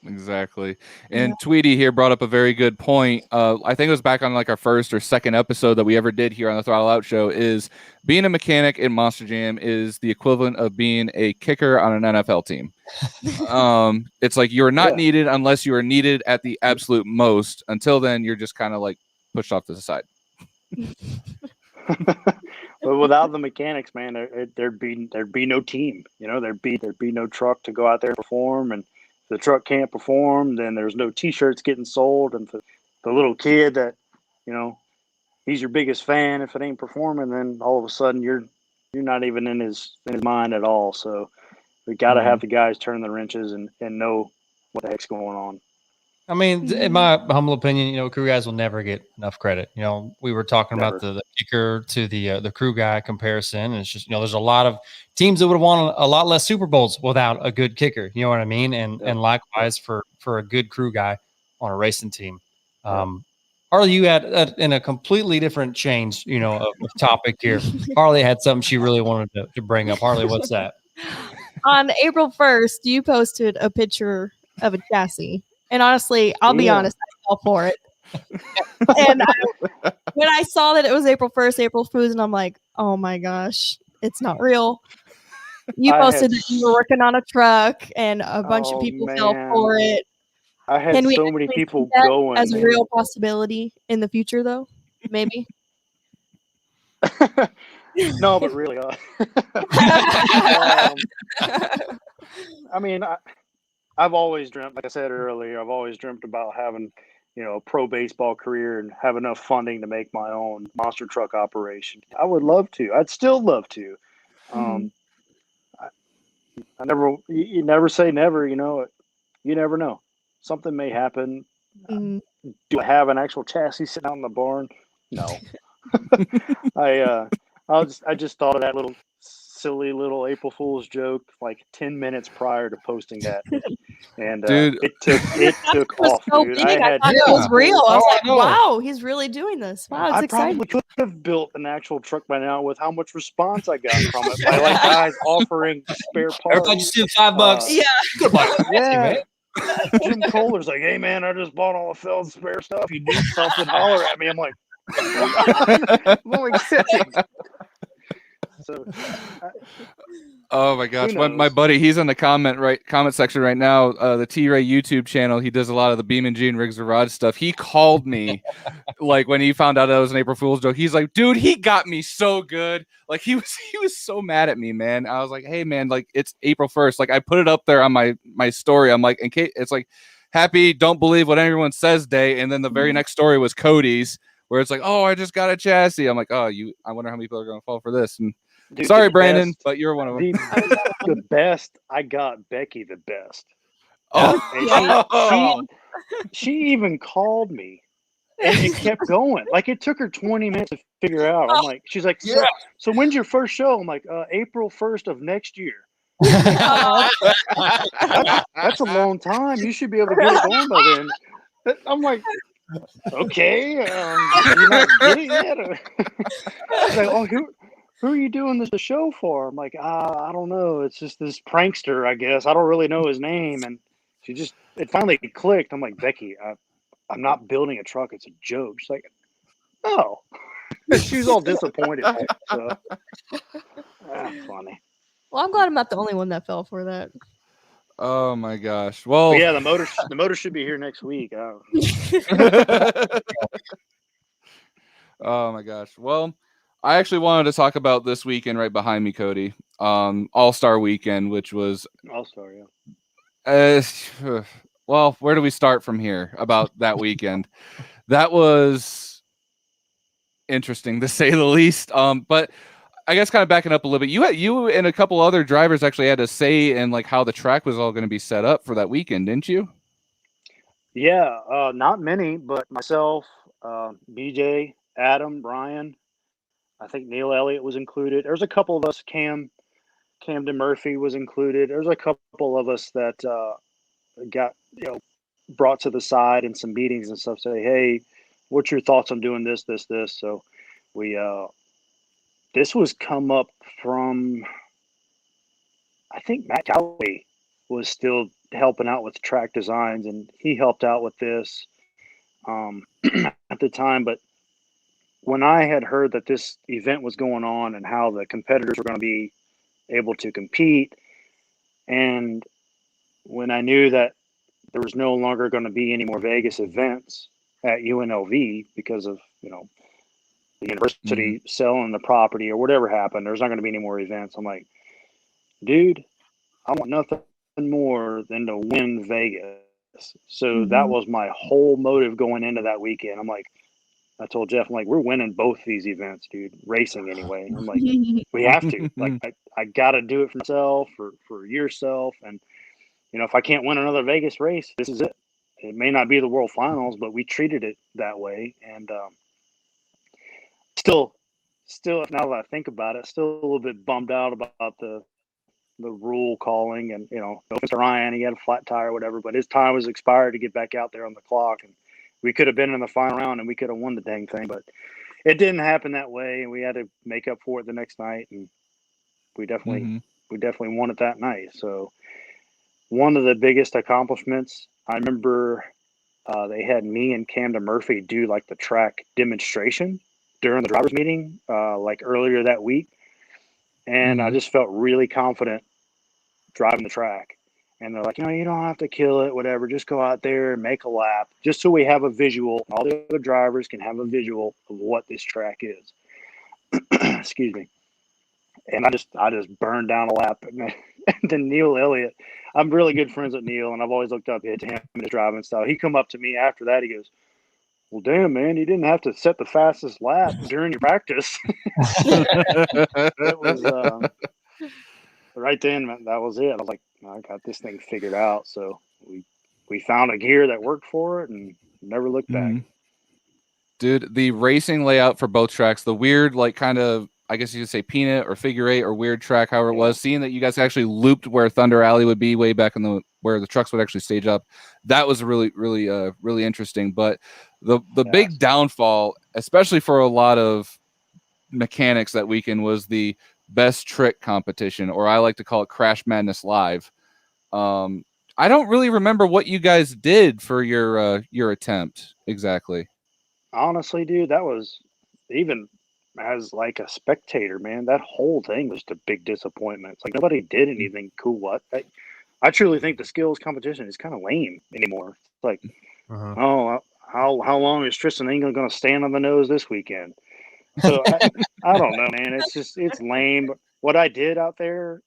Exactly. And Tweety here brought up a very good point. I think it was back on like our first or second episode that we ever did here on the Throttle Out Show, is being a mechanic in Monster Jam is the equivalent of being a kicker on an NFL team. It's like you're not needed unless you are needed at the absolute most. Until then, you're just kind of like pushed off to the side. But without the mechanics, man, there'd be no team. There'd be no truck to go out there and perform, and the truck can't perform, then there's no T-shirts getting sold, and for the little kid that, he's your biggest fan, if it ain't performing, then all of a sudden you're not even in his mind at all. So we got to have the guys turn the wrenches and know what the heck's going on. I mean, in my humble opinion, crew guys will never get enough credit. We were talking about the kicker to the crew guy comparison. And it's just, there's a lot of teams that would have won a lot less Super Bowls without a good kicker. You know what I mean? And likewise for a good crew guy on a racing team. Harley, you had in a completely different change, of topic here. Harley had something she really wanted to bring up. Harley, what's that? On April 1st, you posted a picture of a chassis. And honestly, I'll be honest, I fell for it. And when I saw that it was April 1st, April Fools, and I'm like, oh my gosh, it's not real. You posted that you were working on a truck and a bunch of people fell for it. I had so many people going. As a real possibility in the future, though, maybe. No, but really, I mean, I've always dreamt, like I said earlier, I've always dreamt about having a pro baseball career and have enough funding to make my own monster truck operation. I would love to. I'd still love to. I never, you never say never, you never know. Something may happen. Mhm. Do I have an actual chassis sitting out in the barn? No. I just thought of that little silly little April Fool's joke like 10 minutes prior to posting that, and Dude. it took It was off, so dude. big. I thought it Yeah. was real. I was Oh, I like, know. wow, he's really doing this. Wow, it's I exciting. probably could have built an actual truck by now with how much response I got from it by like guys offering spare parts. Everybody just send $5. Yeah. Good luck, Yeah. man. Jim Kohler's like, hey man, I just bought all the Feld spare stuff. You need something, holler at me. I'm like, I'm only kidding. So, Oh my gosh, Who my knows? buddy, he's in the comment section right now. The T-Ray YouTube channel. He does a lot of the Beam and Gene Riggs Garage stuff. He called me like when he found out that was an April Fool's joke. He's like, dude, he got me so good. Like he was so mad at me, man. I was like, hey man, like it's April 1st. Like I put it up there on my story. I'm like, in case it's like happy, don't believe what anyone says day. And then the very next story was Cody's, where it's like, oh, I just got a chassis. I'm like, oh, I wonder how many people are gonna fall for this. And Dude, sorry, the Brandon, best- but you're one of them. the best. I got Becky the best. Oh, And she even called me, and it kept going. Like it took her 20 minutes to figure out. I'm like, she's like, so when's your first show? I'm like, April 1st of next year. That's a long time. You should be able to get it going by then. I'm like, okay, you're not getting it. She's like, oh, who are you doing this show for? I'm like, I don't know. It's just this prankster, I guess. I don't really know his name. And it finally clicked. I'm like, Becky, I'm not building a truck. It's a joke. She's like, oh. She was all disappointed. So, funny. Well, I'm glad I'm not the only one that fell for that. oh my gosh. Well, But yeah, the motor should be here next week. oh my gosh. Well, I actually wanted to talk about this weekend right behind me, Cody. All-Star Weekend, which was Also, yeah. well, where do we start from here about that weekend? That was interesting to say the least. But I guess kind of backing up a little bit, you and a couple other drivers actually had to say in like how the track was all going to be set up for that weekend, didn't you? Yeah, not many, but myself, BJ, Adam, Brian, I think Neil Elliott was included. There's a couple of us, Camden Murphy was included. There's a couple of us that got brought to the side in some meetings and stuff. Say, hey, what's your thoughts on doing this? So we this was come up from, I think Matt Calloway was still helping out with track designs, and he helped out with this at the time. But when I had heard that this event was going on and how the competitors were going to be able to compete, and when I knew that there was no longer going to be any more Vegas events at UNLV because of the university selling the property or whatever happened, there's not going to be any more events. I'm like, dude, I want nothing more than to win Vegas. So that was my whole motive going into that weekend. I'm like, I told Jeff, I'm like, we're winning both these events, dude. Racing anyway. I'm like, we have to. Like, I got to do it for myself, for yourself, and if I can't win another Vegas race, this is it. It may not be the World Finals, but we treated it that way, and still, now that I think about it, still a little bit bummed out about the rule calling, and Mr. Ryan, he had a flat tire or whatever, but his time was expired to get back out there on the clock, and we could have been in the final round and we could have won the dang thing, but it didn't happen that way, and we had to make up for it the next night, and we definitely won it that night. So one of the biggest accomplishments, I remember they had me and Camden Murphy do like the track demonstration during the drivers meeting like earlier that week, and I just felt really confident driving the track. And they're like, you don't have to kill it, whatever. Just go out there and make a lap, just so we have a visual. All the other drivers can have a visual of what this track is. Excuse me. And I just burned down a lap. And then Neil Elliott, I'm really good friends with Neil, and I've always looked up to him and his driving style. He come up to me after that. He goes, "Well, damn, man, you didn't have to set the fastest lap during your practice." It was right then. That was it. I was like, I got this thing figured out. So we found a gear that worked for it, and never looked back. Dude, the racing layout for both tracks, the weird, like, kind of, I guess you could say peanut or figure eight or weird track, however it was, seeing that you guys actually looped where Thunder Alley would be way back in the where the trucks would actually stage up, that was really, really, really interesting. But the big downfall, especially for a lot of mechanics that weekend, was the best trick competition, or I like to call it Crash Madness Live. I don't really remember what you guys did for your attempt exactly. Honestly, dude, that was, even as like a spectator, man, that whole thing was a big disappointment. It's like nobody did anything cool. I truly think the skills competition is kind of lame anymore. It's like, oh, how long is Tristan England going to stand on the nose this weekend? So I don't know, man. It's lame. What I did out there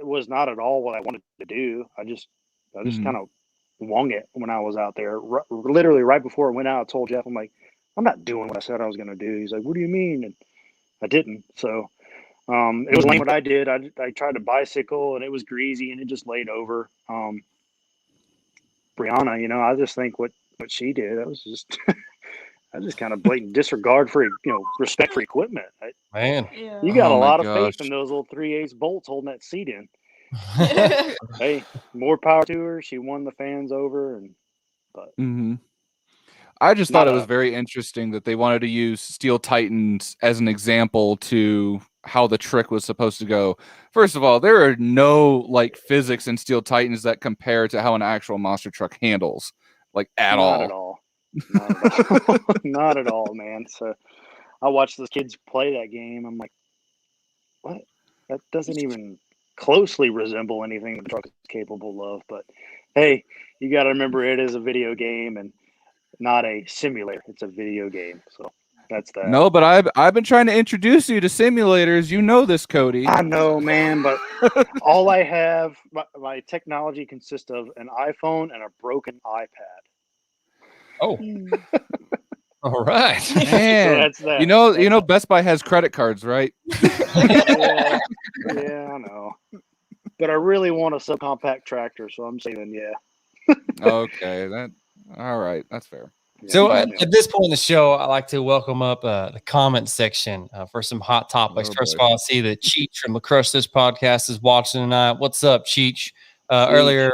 was not at all what I wanted to do. I just kind of wung it when I was out there. Literally right before I went out, I told Jeff, I'm like, I'm not doing what I said I was going to do. He's like, what do you mean? And I didn't. So it was lame what I did. I tried to bicycle, and it was greasy, and it just laid over. Brianna, I just think what she did, that was just I just kind of blatant disregard for respect for equipment. Man, you got a lot of gosh. faith in those little 3/8 bolts holding that seat in. Hey, more power to her. She won the fans over, but I just thought it was very interesting that they wanted to use Steel Titans as an example to how the trick was supposed to go. First of all, there are no like physics in Steel Titans that compare to how an actual monster truck handles, like at all. Not at all. Not at all. Not at all, man. So I watched those kids play that game. I'm like, what? That doesn't even closely resemble anything the truck is capable of. But hey, you got to remember, it is a video game and not a simulator. It's a video game. So that's that. No, but I've been trying to introduce you to simulators. You know this, Coty. I know, man, but all I have, my technology consists of an iPhone and a broken iPad. Oh, all right. Man, So that's that. you know, Best Buy has credit cards, right? Yeah, I know. But I really want a subcompact tractor, so I'm saying yeah. Okay, all right, that's fair. So at this point in the show, I like to welcome up the comment section for some hot topics. First of all, I see that Cheech from the Crush This podcast is watching tonight. What's up, Cheech? Earlier,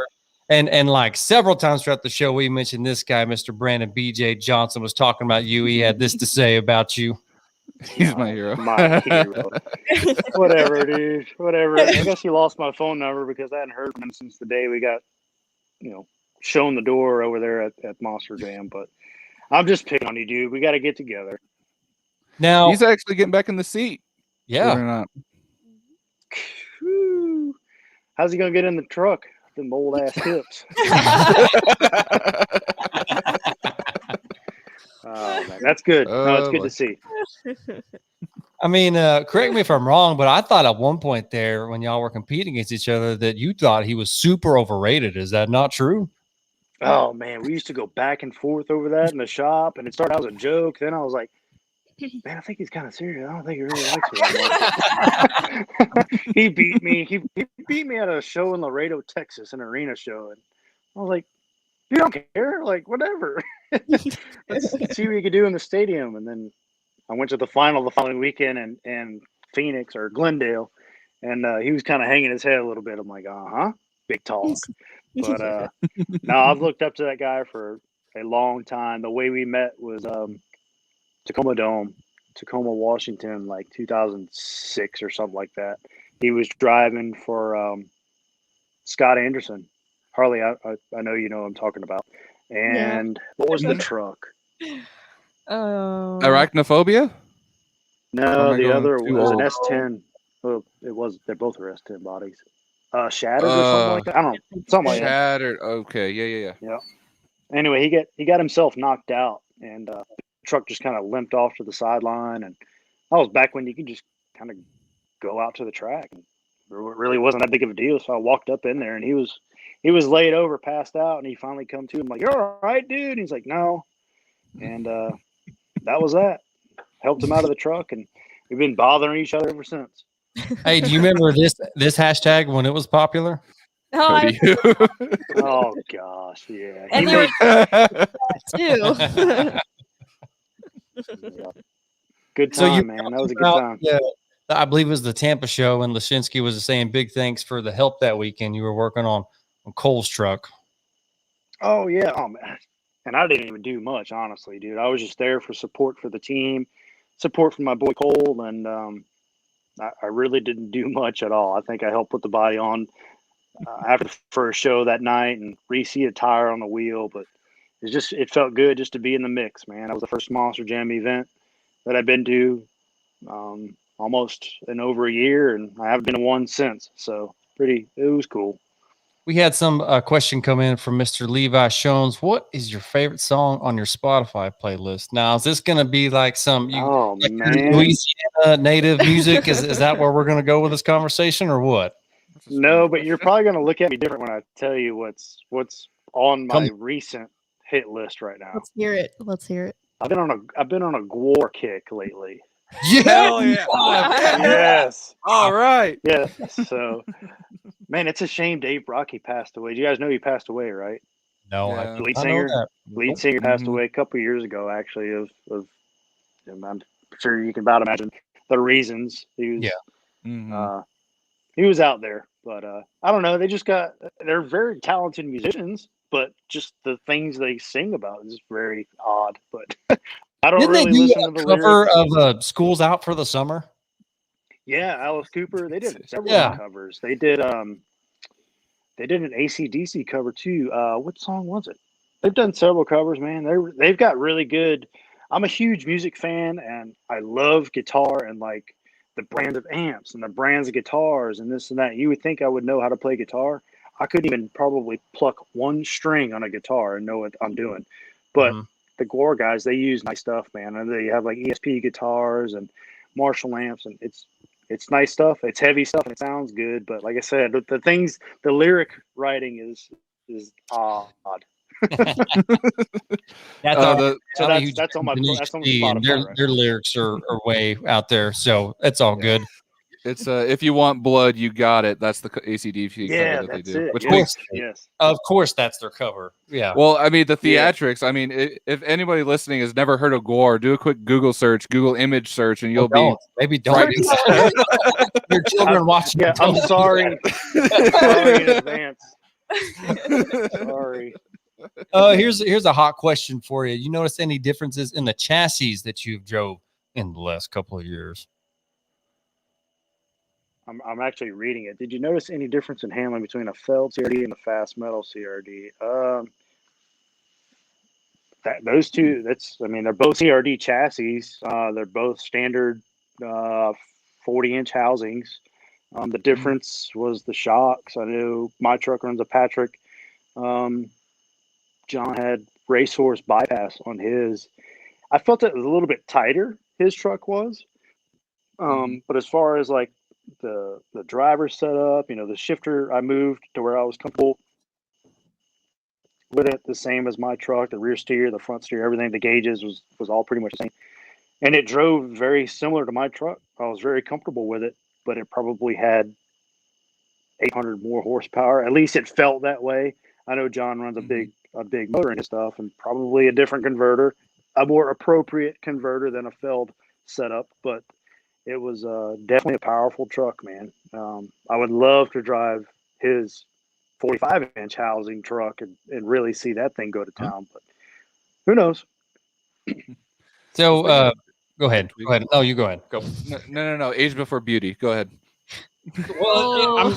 and like several times throughout the show, we mentioned this guy, Mr. Brandon BJ Johnson, was talking about you. He had this to say about you. He's my hero. My hero. Whatever, dude. Whatever. I guess he lost my phone number because I hadn't heard from him since the day we got, shown the door over there at Monster Jam. But I'm just picking on you, dude. We got to get together. Now he's actually getting back in the seat. Yeah. Or not. How's he gonna get in the truck? Them old ass hips. Oh man, that's good. No, it's good to see. I mean, correct me if I'm wrong, but I thought at one point there, when y'all were competing against each other, that you thought he was super overrated. Is that not true? Oh man, we used to go back and forth over that in the shop, and it started out as a joke. Then I was like, man, I think he's kind of serious. I don't think he really likes me that much. He beat me. He beat me at a show in Laredo, Texas, an arena show, and I was like, you don't care, like whatever. Let's see what you can do in the stadium. And then I went to the final the following weekend in Phoenix or Glendale, and he was kind of hanging his head a little bit. I'm like, big talk. But no, I've looked up to that guy for a long time. The way we met was Tacoma Dome, Tacoma, Washington, like 2006 or something like that. He was driving for Scott Anderson. Harley, I know you know what I'm talking about. And what was the truck? Arachnophobia? No, the other was an S10. Well, they both were S10 bodies. Shattered or something like that. I don't know. Something like that. Shattered. Okay. Yeah. Anyway, he got himself knocked out, and the truck just kind of limped off to the sideline. And that was back when you could just kind of go out to the track. And it really wasn't that big of a deal. So I walked up in there, and he was he was laid over, passed out, and he finally come to him like, "You're all right, dude." And he's like, "No," and that was that. Helped him out of the truck, and we've been bothering each other ever since. Hey, do you remember this hashtag when it was popular? Oh, I Cody. Oh gosh, yeah. And He there made too. good So you time, man. That was a good time. Yeah, I believe it was the Tampa show, and Lashinsky was saying big thanks for the help that weekend. You were working on Cole's truck. Oh yeah, oh man. And I didn't even do much, honestly, dude. I was just there for support for the team, support from my boy Cole, and I really didn't do much at all. I think I helped put the body on after the first show that night and reseat a tire on the wheel, but it felt good just to be in the mix, man. That was the first Monster Jam event that I've been to almost in over a year, and I haven't been to one since. So it was cool. We had some question come in from Mr. Levi Shones. What is your favorite song on your Spotify playlist? Now, is this going to be like like man, Louisiana native music? Is that where we're going to go with this conversation, or what? No, but you're probably going to look at me different when I tell you what's on my recent hit list right now. Let's hear it. Let's hear it. I've been on a Gwar kick lately. Yeah. Hell yeah. Yes. All right. Yeah. So, man, it's a shame Dave Rocky passed away. Do you guys know he passed away, right? No, Yeah. Lead I know singer. that. Lead singer passed away a couple of years ago, actually. I'm sure you can about imagine the reasons. He was, he was out there, but I don't know. They're very talented musicians, but just the things they sing about is very odd. But I don't Didn't really they do listen a to the cover lyrics. of School's Out for the Summer? Yeah, Alice Cooper. They did several Yeah. covers. They did an AC/DC cover too. What song was it? They've done several covers, man. They've got really good. I'm a huge music fan, and I love guitar and like the brands of amps and the brands of guitars and this and that. You would think I would know how to play guitar. I couldn't even probably pluck one string on a guitar and know what I'm doing. But the Gwar guys, they use nice stuff, man. And they have like ESP guitars and Marshall amps, and it's nice stuff. It's heavy stuff and it sounds good. But like I said, the lyric writing is odd. That's on my Spotify right their now. lyrics are way out there, so it's all good. It's if you want blood, you got it. That's the AC/DC Yeah, cover that they that's do. it. Which Yes, makes yes. Of course, that's their cover. Yeah. well, I mean the theatrics. I mean, if anybody listening has never heard of Gwar, do a quick Google search, Google image search, and you'll be maybe don't. Your children watching. Yeah, I'm sorry. Sorry in advance. Sorry. Here's a hot question for you. You notice any differences in the chassis that you've drove in the last couple of years? I'm actually reading it. Did you notice any difference in handling between a Feld CRD and the fast metal CRD? Those two, they're both CRD chassis. They're both standard 40-inch housings. The difference was the shocks. I know my truck runs a Patrick. John had Racehorse bypass on his. I felt it was a little bit tighter, his truck was. But as far as like the driver setup, the shifter, I moved to where I was comfortable with it, the same as my truck, the rear steer, the front steer, everything, the gauges was all pretty much the same. And it drove very similar to my truck. I was very comfortable with it, but it probably had 800 more horsepower. At least it felt that way. I know John runs a big motor in his stuff, and probably a different converter, a more appropriate converter than a Feld setup, but it was definitely a powerful truck, man. I would love to drive his 45-inch housing truck and really see that thing go to town, but who knows? So go ahead. No, you go ahead. Go. No. Age before beauty. Go ahead. Well,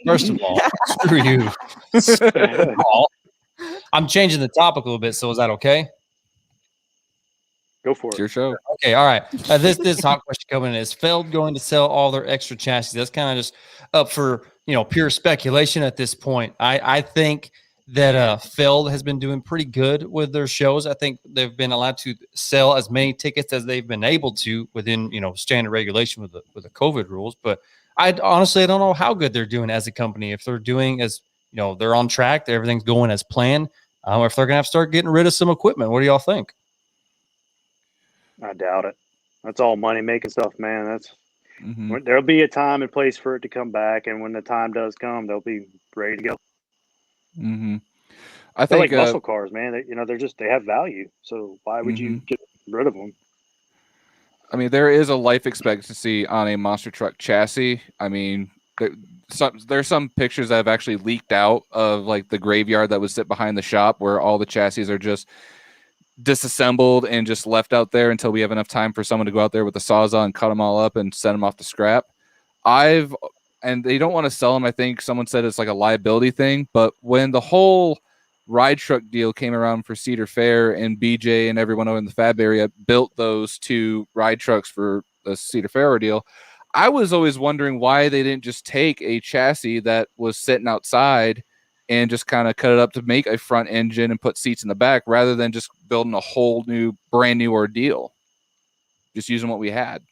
first of all, screw you. I'm changing the topic a little bit. So is that okay? Go for It's it. your show. Okay, all right. This hot question coming in: is Feld going to sell all their extra chassis? That's kind of just up for pure speculation at this point. I think that Feld has been doing pretty good with their shows. I think they've been allowed to sell as many tickets as they've been able to within standard regulation with the COVID rules. But I honestly don't know how good they're doing as a company. If they're doing as they're on track, everything's going as planned, or if they're going to have to start getting rid of some equipment. What do y'all think? I doubt it. That's all money making stuff, man. That's Mm-hmm. there'll be a time and place for it to come back, and when the time does come, they'll be ready to go. Mm-hmm. I They're think like muscle cars, man. They have value. So why would you get rid of them? I mean, there is a life expectancy on a monster truck chassis. I mean, there's some pictures that have actually leaked out of like the graveyard that would sit behind the shop where all the chassis are just disassembled and just left out there until we have enough time for someone to go out there with a sawzall and cut them all up and send them off to scrap. And they don't want to sell them. I think someone said it's like a liability thing, but when the whole ride truck deal came around for Cedar Fair and BJ and everyone over in the Fab area built those 2 ride trucks for the Cedar Fair deal, I was always wondering why they didn't just take a chassis that was sitting outside and just kind of cut it up to make a front engine and put seats in the back rather than just building a whole brand new ordeal. Just using what we had.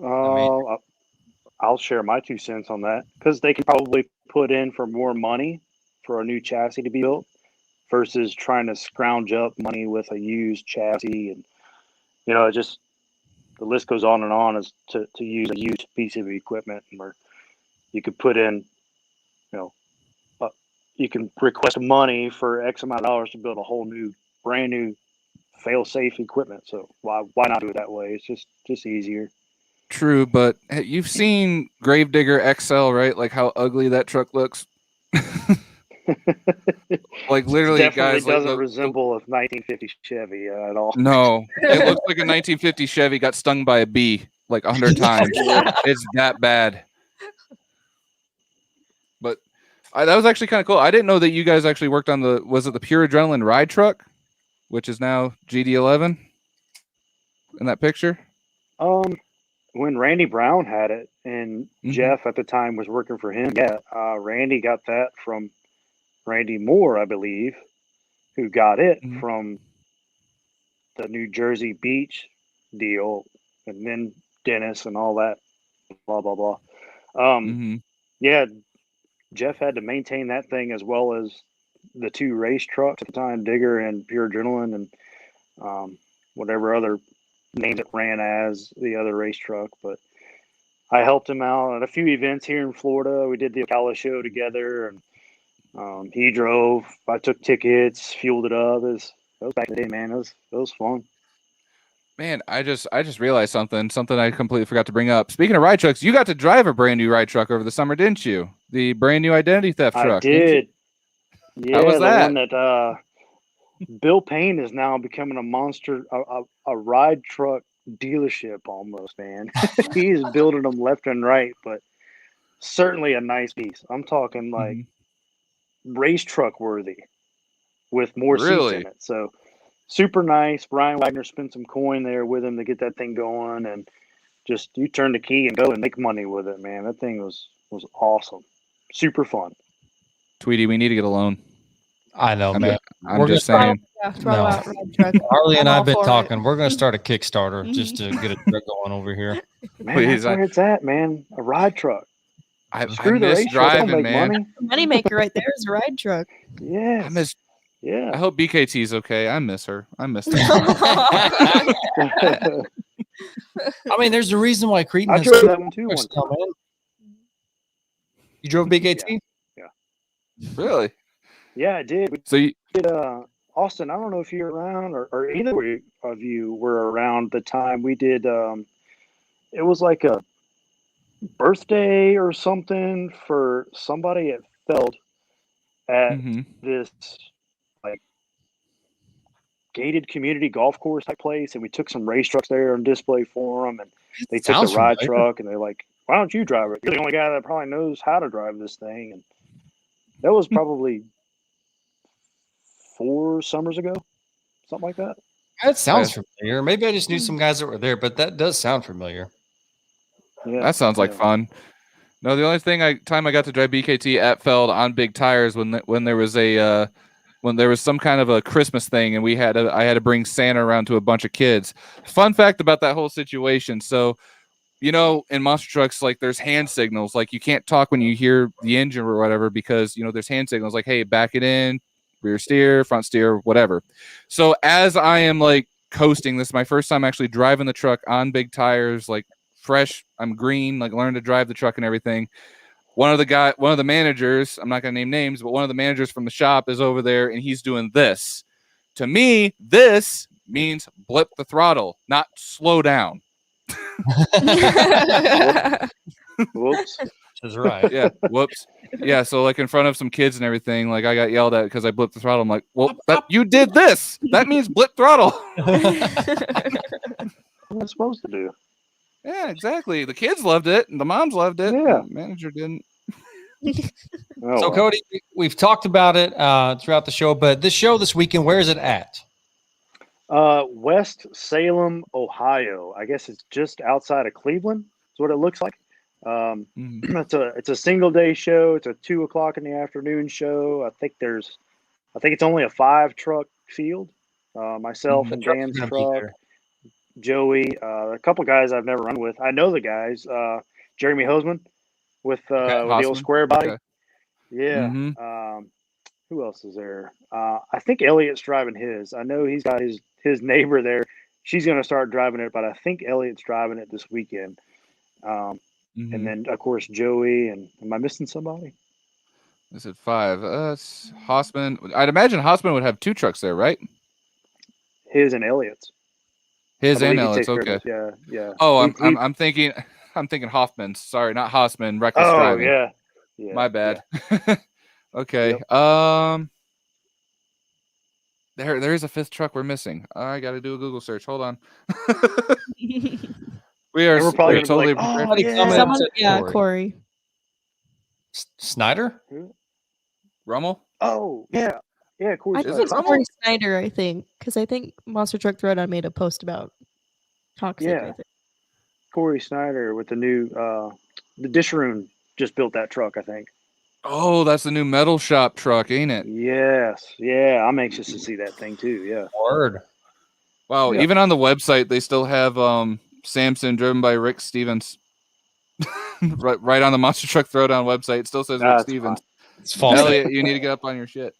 I'll share my 2 cents on that because they can probably put in for more money for a new chassis to be built versus trying to scrounge up money with a used chassis. And, just the list goes on and on as to use a used piece of equipment where you could put in, you can request money for X amount of dollars to build a whole brand new fail-safe equipment. So why not do it that way? It's just easier. True, but you've seen Gravedigger XL, right? Like how ugly that truck looks. Like literally, definitely guys, doesn't resemble a 1950 Chevy at all. No, it looks like a 1950 Chevy got stung by a bee like 100 times. It's that bad. But that was actually kind of cool. I didn't know that you guys actually worked on was it the Pure Adrenaline ride truck, which is now GD11 in that picture? When Randy Brown had it and Jeff at the time was working for him, Randy got that from Randy Moore, I believe, who got it from the New Jersey Beach deal, and then Dennis and all that, blah, blah, blah. Yeah, Jeff had to maintain that thing as well as the 2 race trucks at the time, Digger and Pure Adrenaline, and whatever other names it ran as the other race truck. But I helped him out at a few events here in Florida. We did the Ocala show together, and he drove. I took tickets, fueled it up. That was back in the day, man. It was fun. Man, I just realized something I completely forgot to bring up. Speaking of ride trucks, you got to drive a brand new ride truck over the summer, didn't you? The brand new identity theft truck. I did. Yeah, how was that? The one that Bill Payne is now becoming a monster, a ride truck dealership almost, man. He's building them left and right, but certainly a nice piece. I'm talking like race truck worthy with more seats in it. So super nice. Brian Wagner spent some coin there with him to get that thing going, and just you turn the key and go and make money with it, man. That thing was awesome. Super fun. Tweety, we need to get a loan. I know, man. I'm just saying. Throw out red truck. Harley and I have been all for talking. it. We're going to start a Kickstarter just to get a truck going over here. Man, Please, that's where it's at, man. A ride truck. I Screw the miss race truck. They don't driving, make man. money. Moneymaker right there is a ride truck. Yeah. I hope BKT's okay. I miss her. I miss her. I mean, there's a reason why Cretan I has drove that one too. One trucks time. now, man. You drove BKT? Yeah. Really? Yeah, I did. We So you, did Austin, I don't know if you're around or either of you were around the time we did it was like a birthday or something for somebody at Feld at this like gated community golf course type place, and we took some race trucks there on display for them, and they took the ride truck and they're like, why don't you drive it? You're the only guy that probably knows how to drive this thing. And that was probably 4 summers ago, something like that. That sounds familiar. Maybe I just knew some guys that were there, but that does sound familiar. Yeah, that sounds like fun. No, the only time I got to drive BKT at Feld on big tires when there was some kind of a Christmas thing, and I had to bring Santa around to a bunch of kids. Fun fact about that whole situation. So in monster trucks, like there's hand signals. Like you can't talk when you hear the engine or whatever because, there's hand signals like, hey, back it in, rear steer, front steer, whatever. So as I am like coasting, this is my first time actually driving the truck on big tires, like fresh. I'm green, like learning to drive the truck and everything. One of the managers, I'm not going to name names, but one of the managers from the shop is over there and he's doing this. To me, this means blip the throttle, not slow down. Whoops. Is right. Yeah. Whoops. Yeah. So like in front of some kids and everything, like I got yelled at because I blipped the throttle. I'm like, well, you did this. That means blip throttle. What am I supposed to do? Yeah, exactly. The kids loved it and the moms loved it. Yeah. The manager didn't. Oh, So, well. Cody, we've talked about it throughout the show, but this show this weekend, where is it at? West Salem, Ohio. I guess it's just outside of Cleveland. That's what it looks like. It's a single day show. It's a 2:00 in the afternoon show. I think it's only a 5-truck field. Myself and Dan's truck, Joey, a couple guys I've never run with. I know the guys. Jeremy Hoseman with the old square body. Okay. Yeah. Who else is there? I think Elliot's driving his. I know he's got his neighbor there. She's going to start driving it, but I think Elliot's driving it this weekend. And then, of course, Joey. And am I missing somebody? I said 5. It's Hossman. I'd imagine Hossman would have 2 trucks there, right? His and Elliot's. His I and believe he Elliot's. takes care of Okay. it. Yeah. Oh, I'm thinking Hoffman's. Sorry, not Hossman. Reckless driving. Yeah. My bad. Yeah. Okay. Yep. There is a 5th truck we're missing. I got to do a Google search. Hold on. We're probably gonna be totally like, prepared. Corey. Snyder? Rummel. Oh, yeah. Yeah, Corey. I think it it's Rummel? Corey Snyder, I think, because I think Monster Truck Throwdown made a post about toxic. Yeah. I think. Corey Snyder with the new the Disharoon just built that truck, I think. Oh, that's the new metal shop truck, ain't it? Yes. Yeah, I'm anxious to see that thing too. Yeah. Word. Wow. Yeah. Even on the website, they still have Samson driven by Rick Stevens. right on the Monster Truck Throwdown website. It still says Rick That's Stevens. It's false. Elliot, you need to get up on your shit.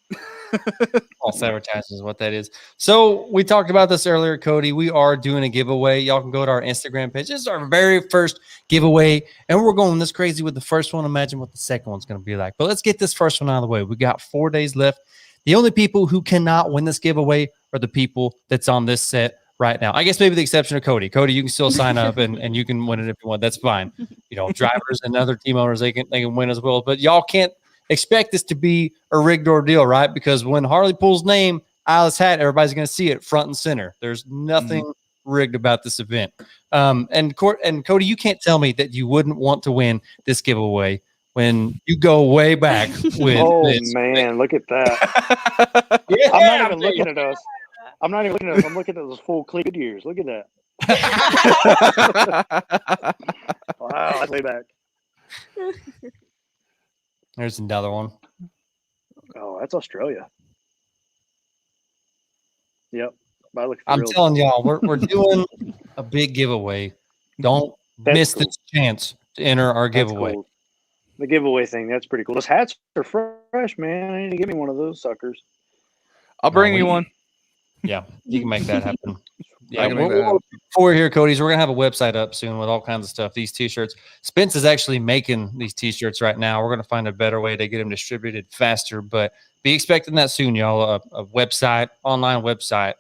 False advertising is what that is. So we talked about this earlier, Cody. We are doing a giveaway. Y'all can go to our Instagram page. This is our very first giveaway, and we're going this crazy with the first one. Imagine what the second one's going to be like. But let's get this first one out of the way. We got 4 days left. The only people who cannot win this giveaway are the people that's on this set right now. I guess maybe the exception of Cody. Cody, you can still sign up and you can win it if you want. That's fine. Drivers and other team owners, they can win as well. But y'all can't expect this to be a rigged ordeal, right? Because when Harley pulls name out of his hat, everybody's going to see it front and center. There's nothing rigged about this event. And Cody, you can't tell me that you wouldn't want to win this giveaway when you go way back with this. Man, look at that. Yeah, I'm not even looking at us. I'm looking at those full clip years. Look at that. Wow, that's way back. There's another one. Oh, that's Australia. Yep. I'm telling y'all, we're doing a big giveaway. Don't miss this chance to enter our giveaway. Cool. The giveaway thing, that's pretty cool. Those hats are fresh, man. I need to get me one of those suckers. I'll bring you one. Yeah, you can make that happen. Yeah, I can make that happen. before we're here, Cody's, we're gonna have a website up soon with all kinds of stuff. These t-shirts. Spence is actually making these t-shirts right now. We're gonna find a better way to get them distributed faster, but be expecting that soon, y'all. A website, online website,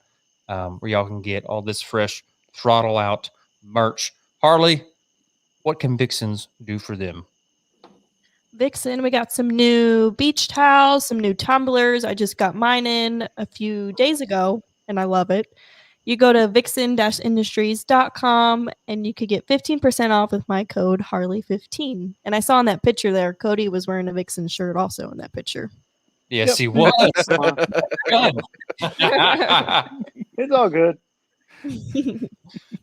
where y'all can get all this fresh throttle out merch. Harley, what can Vixens do for them? Vixen, we got some new beach towels, some new tumblers. I just got mine in a few days ago, and I love it. You go to vixen-industries.com, and you could get 15% off with my code Harley15. And I saw in that picture there, Cody was wearing a Vixen shirt also in that picture. Yes, he was. It's all good.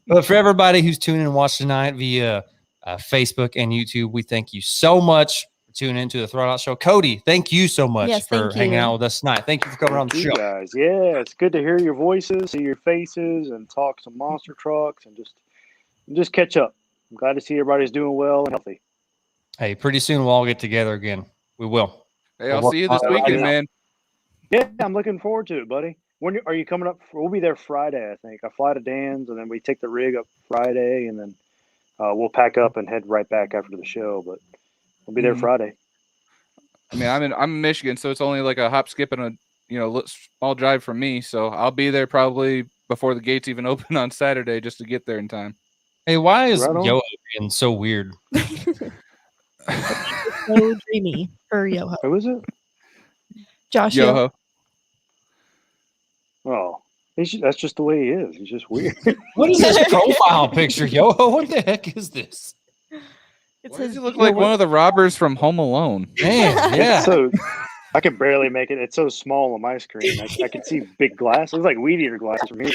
But for everybody who's tuning and watching tonight via Facebook and YouTube, we thank you so much for tuning into the Throwdown Show. Cody, thank you so much for hanging out with us tonight. Thank you for coming on the show. Guys. Yeah, it's good to hear your voices, see your faces, and talk some monster trucks and just catch up. I'm glad to see everybody's doing well and healthy. Hey, pretty soon we'll all get together again. We will. Hey, I'll see you this weekend, man. Yeah, I'm looking forward to it, buddy. When are you coming up? We'll be there Friday, I think. I fly to Dan's, and then we take the rig up Friday, and then we'll pack up and head right back after the show. But we'll be there Friday. I mean, I'm in Michigan, so it's only like a hop, skip, and a small drive from me. So I'll be there probably before the gates even open on Saturday, just to get there in time. Hey, why is Right on. Yoho being so weird? So dreamy for Yoho. Who is it? Josh Yoho. Oh, that's just the way he is. He's just weird. What is this profile picture, Yoho? What the heck is this? It Why says does he look like one of the robbers from Home Alone? Man, yeah. So I can barely make it. It's so small on my screen. I can see big glass. It looks like weed eater glasses from here.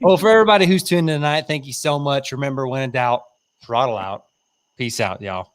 Well, for everybody who's tuned in tonight, thank you so much. Remember, when in doubt, throttle out. Peace out, y'all.